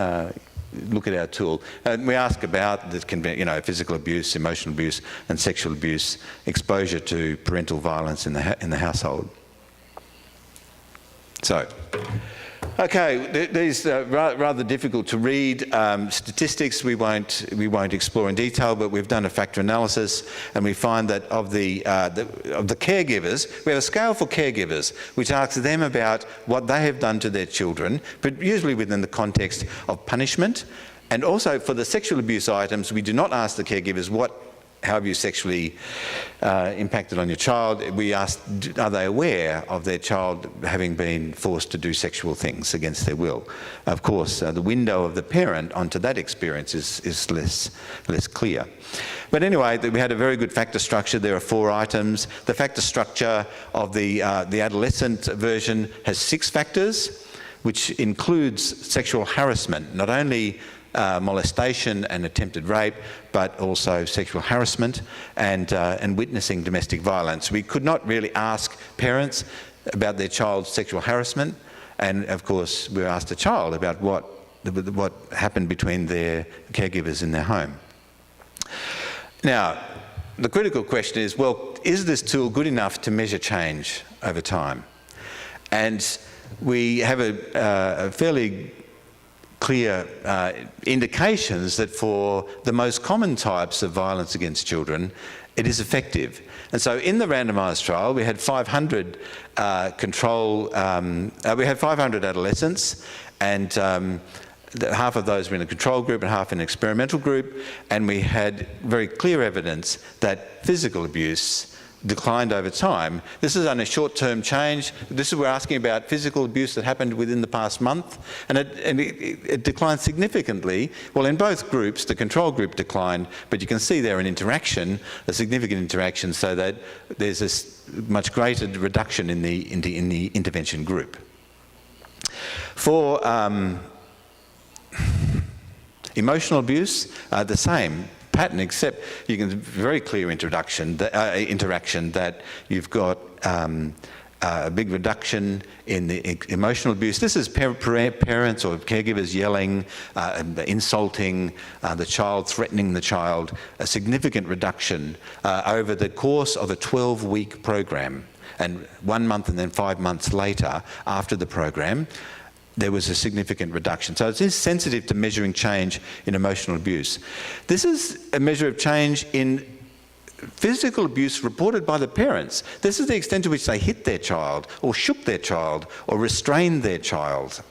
look at our tool. And we ask about the, physical abuse, emotional abuse, and sexual abuse, exposure to parental violence in the household. So, okay, these are rather difficult to read statistics. We won't explore in detail, but we've done a factor analysis, and we find that of the caregivers, we have a scale for caregivers, which asks them about what they have done to their children, but usually within the context of punishment. And also for the sexual abuse items, we do not ask the caregivers how have you sexually impacted on your child. We ask, are they aware of their child having been forced to do sexual things against their will? Of course, the window of the parent onto that experience is less clear. But anyway, we had a very good factor structure. There are 4 items. The factor structure of the adolescent version has 6 factors, which includes sexual harassment, not only molestation and attempted rape, but also sexual harassment and witnessing domestic violence. We could not really ask parents about their child's sexual harassment, and of course we asked the child about what happened between their caregivers in their home. Now, the critical question is, well, is this tool good enough to measure change over time? And we have a fairly clear indications that for the most common types of violence against children, it is effective. And so in the randomised trial, we had 500 we had 500 adolescents, and half of those were in a control group and half in an experimental group, and we had very clear evidence that physical abuse declined over time. This is only a short-term change. We're asking about physical abuse that happened within the past month, and it declined significantly. Well, in both groups, the control group declined, but you can see there an interaction, a significant interaction, so that there's this much greater reduction in the intervention group. For emotional abuse, the same pattern, except you can very clear interaction that you've got a big reduction in the emotional abuse. This is parents or caregivers yelling, insulting the child, threatening the child, a significant reduction over the course of a 12-week program. And 1 month and then 5 months later, after the program, there was a significant reduction. So it is sensitive to measuring change in emotional abuse. This is a measure of change in physical abuse reported by the parents. This is the extent to which they hit their child or shook their child or restrained their child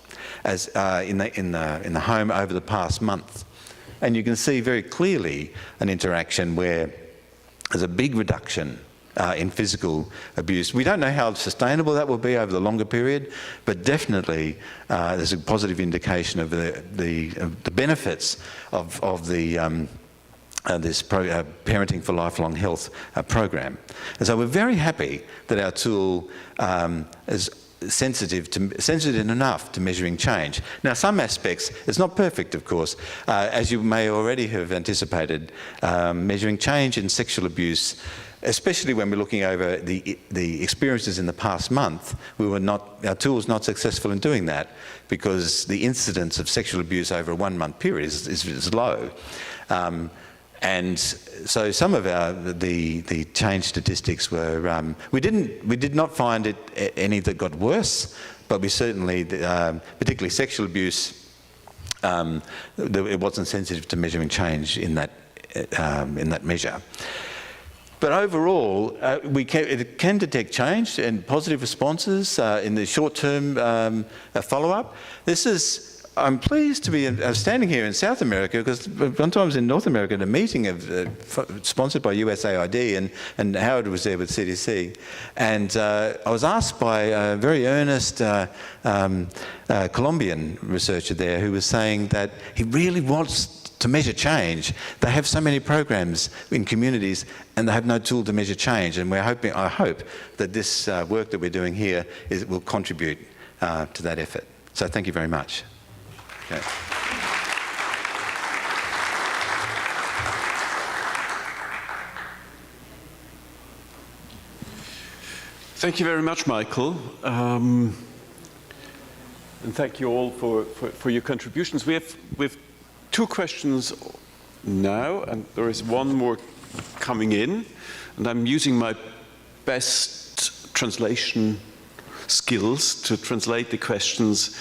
as in the home over the past month. And you can see very clearly an interaction where there's a big reduction in physical abuse. We don't know how sustainable that will be over the longer period, but definitely there's a positive indication of the benefits of this Parenting for Lifelong Health program. And so we're very happy that our tool is sensitive enough to measuring change. Now, some aspects, it's not perfect, of course. As you may already have anticipated, measuring change in sexual abuse, especially when we're looking over the experiences in the past month, our tool was not successful in doing that because the incidence of sexual abuse over a 1-month period is low. And so some of the change statistics were, we did not find any that got worse, but we certainly, particularly sexual abuse, it wasn't sensitive to measuring change in that measure. But overall, it can detect change and positive responses in the short-term follow-up. This is I'm pleased to be standing here in South America, because one time I was in North America at a meeting sponsored by USAID, and Howard was there with CDC. And I was asked by a very earnest Colombian researcher there who was saying that he really wants to measure change. They have so many programs in communities and they have no tool to measure change. And I hope that this work that we're doing here will contribute to that effort. So thank you very much. Okay. Thank you very much, Michael. And thank you all for your contributions. We have two questions now, and there is one more coming in, and I'm using my best translation skills to translate the questions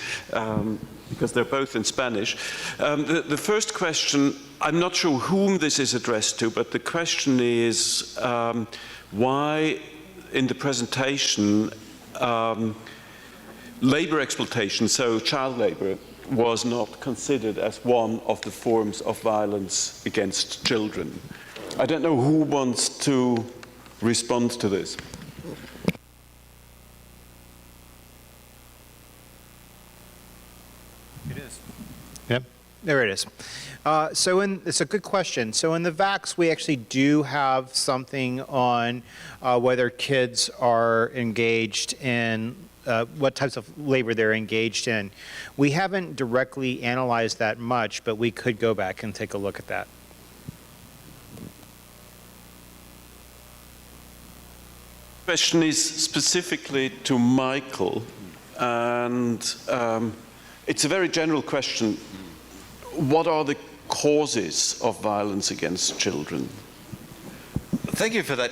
because they're both in Spanish. The first question, I'm not sure whom this is addressed to, but the question is why in the presentation labor exploitation, so child labor, was not considered as one of the forms of violence against children. I don't know who wants to respond to this. It is. Yep, there it is. It's a good question. So in the VACs, we actually do have something on whether kids are engaged in what types of labor they're engaged in. We haven't directly analyzed that much, but we could go back and take a look at that. The question is specifically to Michael, and it's a very general question. What are the causes of violence against children? Thank you for that.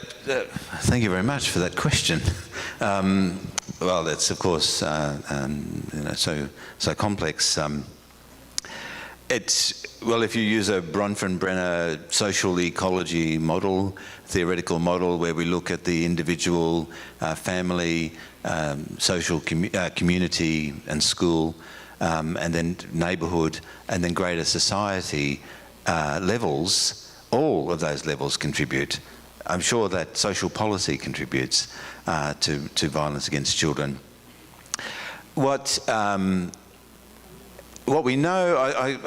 Thank you very much for that question. Well, it's of course so complex. Well, if you use a Bronfenbrenner social ecology model, theoretical model, where we look at the individual, family, social community, and school, and then neighbourhood, and then greater society levels, all of those levels contribute. I'm sure that social policy contributes to violence against children. What we know,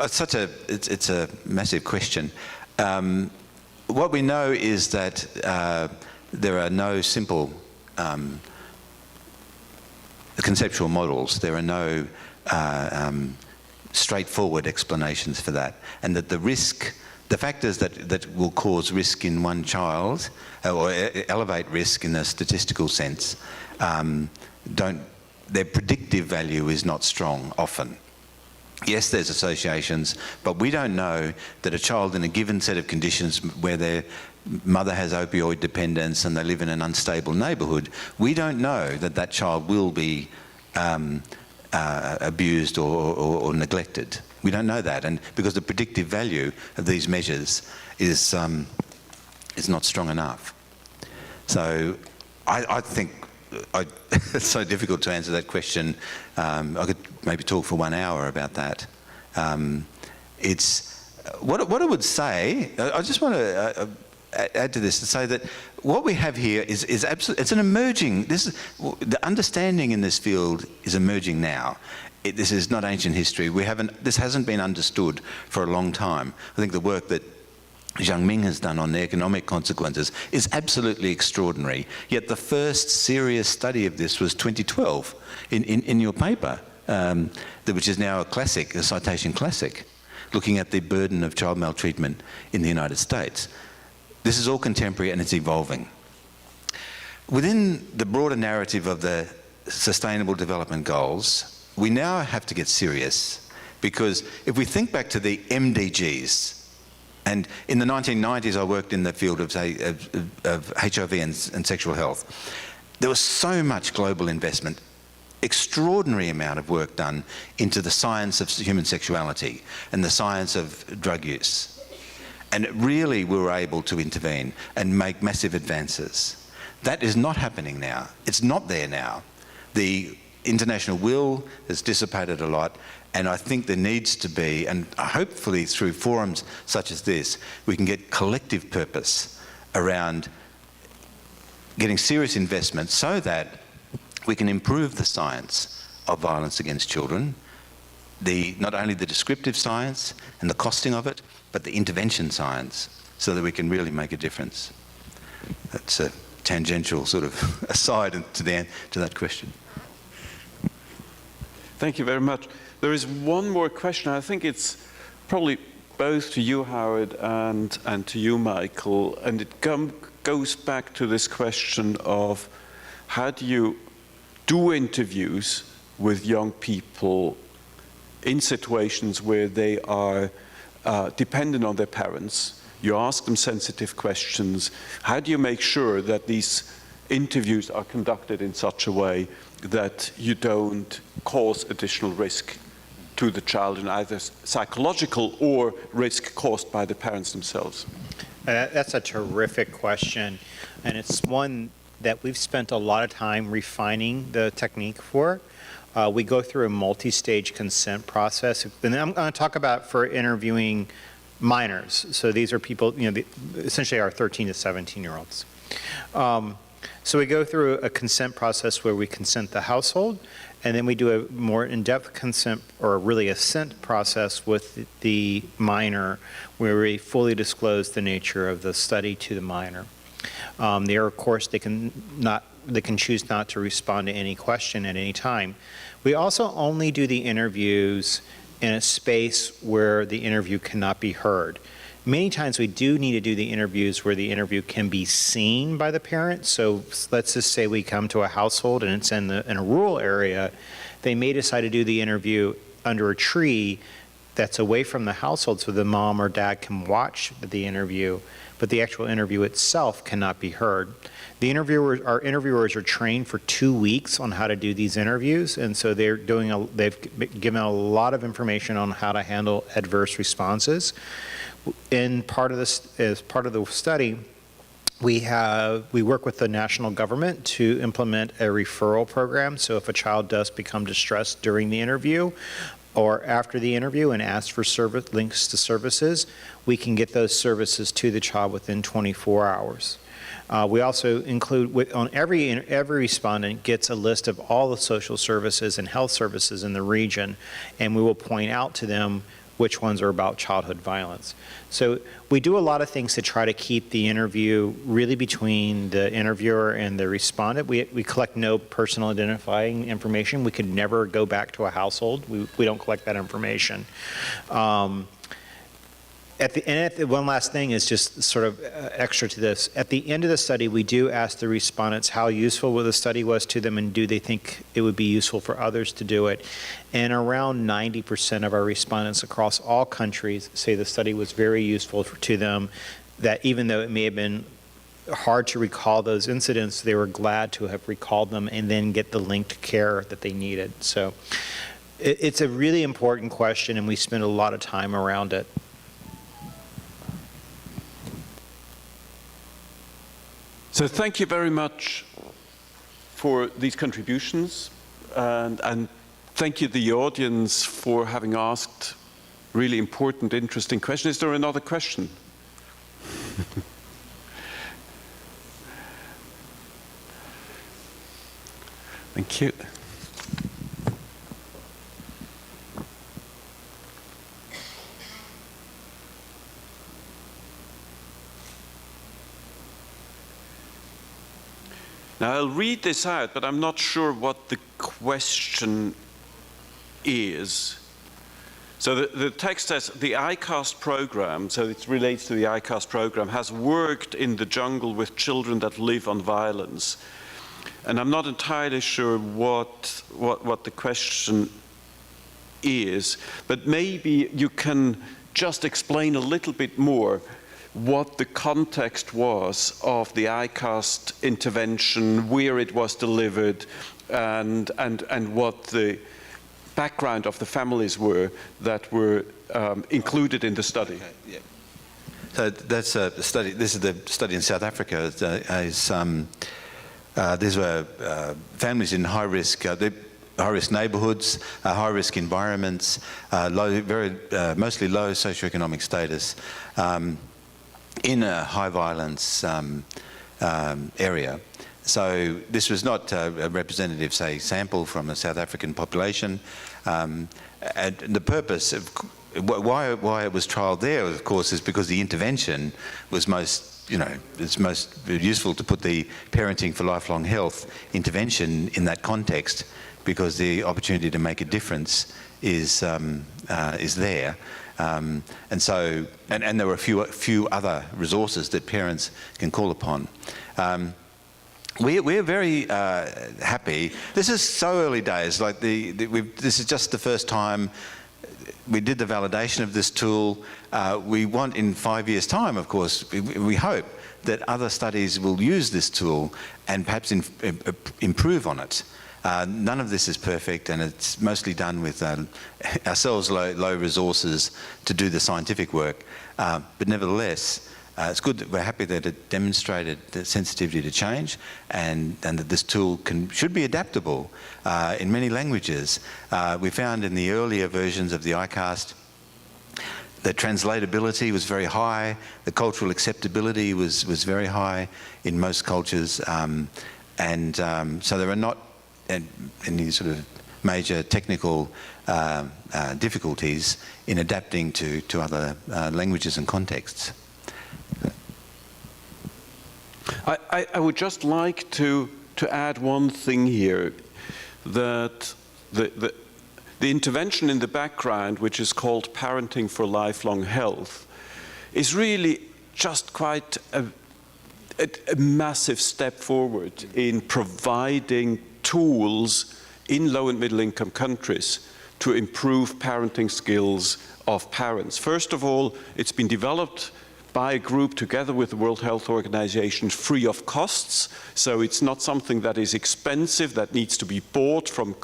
it's a massive question. What we know is that there are no simple conceptual models. There are no straightforward explanations for that, and that the factors that will cause risk in one child or elevate risk in a statistical sense, their predictive value is not strong often. Yes, there's associations, but we don't know that a child in a given set of conditions where their mother has opioid dependence and they live in an unstable neighbourhood, we don't know that that child will be abused or neglected. We don't know that, and because the predictive value of these measures is not strong enough. So I think it's so difficult to answer that question. I could maybe talk for 1 hour about that. It's what I would say. I just want to add to this to say that what we have here is absolutely, it's an emerging. The understanding in this field is emerging now. This is not ancient history. This hasn't been understood for a long time. I think the work that Zhang Ming has done on the economic consequences is absolutely extraordinary. Yet the first serious study of this was 2012 in your paper, which is now a classic, a citation classic, looking at the burden of child maltreatment in the United States. This is all contemporary and it's evolving. Within the broader narrative of the Sustainable Development Goals, we now have to get serious, because if we think back to the MDGs, and in the 1990s I worked in the field of HIV and sexual health, there was so much global investment, extraordinary amount of work done into the science of human sexuality and the science of drug use. And really we were able to intervene and make massive advances. That is not happening now. It's not there now. The international will has dissipated a lot, And I think there needs to be, and hopefully through forums such as this, we can get collective purpose around getting serious investment so that we can improve the science of violence against children, not only the descriptive science and the costing of it, but the intervention science, so that we can really make a difference. That's a tangential sort of aside to that question. Thank you very much. There is one more question. I think it's probably both to you, Howard, and to you, Michael, and it goes back to this question of how do you do interviews with young people in situations where they are dependent on their parents. You ask them sensitive questions. How do you make sure that these interviews are conducted in such a way that you don't cause additional risk to the child, in either psychological or risk caused by the parents themselves? That's a terrific question, and it's one that we've spent a lot of time refining the technique for. We go through a multi-stage consent process, and I'm going to talk about for interviewing minors. So these are people, essentially our 13 to 17-year-olds. So we go through a consent process where we consent the household, and then we do a more in-depth consent, or really assent process with the minor, where we fully disclose the nature of the study to the minor. There, of course, they can choose not to respond to any question at any time. We also only do the interviews in a space where the interview cannot be heard. Many times we do need to do the interviews where the interview can be seen by the parent. So let's just say we come to a household and it's in a rural area. They may decide to do the interview under a tree that's away from the household so the mom or dad can watch the interview, but the actual interview itself cannot be heard. Our interviewers are trained for 2 weeks on how to do these interviews, and so they've given a lot of information on how to handle adverse responses. As part of the study, we work with the national government to implement a referral program. So if a child does become distressed during the interview or after the interview and asks for links to services, we can get those services to the child within 24 hours. We also include, on every respondent gets a list of all the social services and health services in the region, and we will point out to them which ones are about childhood violence. So we do a lot of things to try to keep the interview really between the interviewer and the respondent. We collect no personal identifying information. We could never go back to a household. We don't collect that information. One last thing is just sort of extra to this. At the end of the study, we do ask the respondents how useful the study was to them, and do they think it would be useful for others to do it. And around 90% of our respondents across all countries say the study was very useful to them, that even though it may have been hard to recall those incidents, they were glad to have recalled them and then get the linked care that they needed. So it's a really important question, and we spend a lot of time around it. So thank you very much for these contributions, and thank you to the audience for having asked really important, interesting questions. Is there another question? Thank you. Now, I'll read this out, but I'm not sure what the question is. So the text says, the ICAST program, so it relates to the ICAST program, has worked in the jungle with children that live on violence. And I'm not entirely sure what the question is, but maybe you can just explain a little bit more what the context was of the ICAST intervention, where it was delivered, and what the background of the families were that were included in the study. Okay, yeah. So that's a study. This is the study in South Africa. These were families in high risk. high-risk neighbourhoods, high-risk environments, mostly low socioeconomic status, in a high-violence area. So this was not a representative, say, sample from a South African population. And the purpose of why it was trialled there, of course, is because the intervention was it's most useful to put the Parenting for Lifelong Health intervention in that context, because the opportunity to make a difference is there. And there were a few other resources that parents can call upon. We're very happy. This is so early days. Like this is just the first time we did the validation of this tool. We want in 5 years' time, of course, we hope that other studies will use this tool and perhaps improve on it. None of this is perfect, and it's mostly done with ourselves low resources to do the scientific work. But nevertheless, it's good that we're happy that it demonstrated the sensitivity to change, and that this tool should be adaptable in many languages. We found in the earlier versions of the ICAST the translatability was very high, the cultural acceptability was very high in most cultures, so there are not any sort of major technical difficulties in adapting to other languages and contexts. I would just like to add one thing here, that the intervention in the background, which is called Parenting for Lifelong Health, is really just quite a massive step forward in providing tools in low and middle income countries to improve parenting skills of parents. First of all, it's been developed by a group together with the World Health Organization, free of costs. So it's not something that is expensive, that needs to be bought from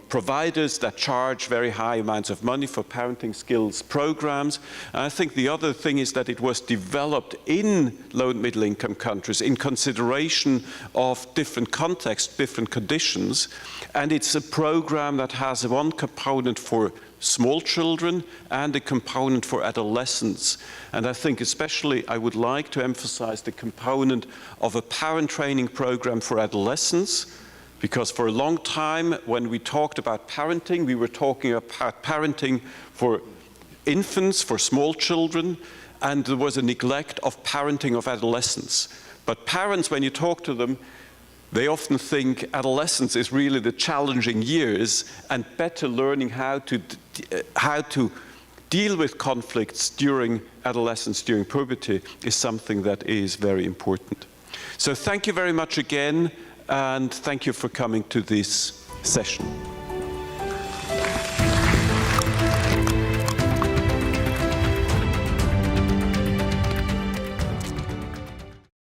providers that charge very high amounts of money for parenting skills programs. And I think the other thing is that it was developed in low and middle income countries in consideration of different contexts, different conditions. And it's a program that has one component for small children and a component for adolescents. And I think especially I would like to emphasize the component of a parent training program for adolescents, because for a long time when we talked about parenting, we were talking about parenting for infants, for small children, and there was a neglect of parenting of adolescents. But parents, when you talk to them, they often think adolescence is really the challenging years, and better learning how to deal with conflicts during adolescence, during puberty, is something that is very important. So thank you very much again, and thank you for coming to this session.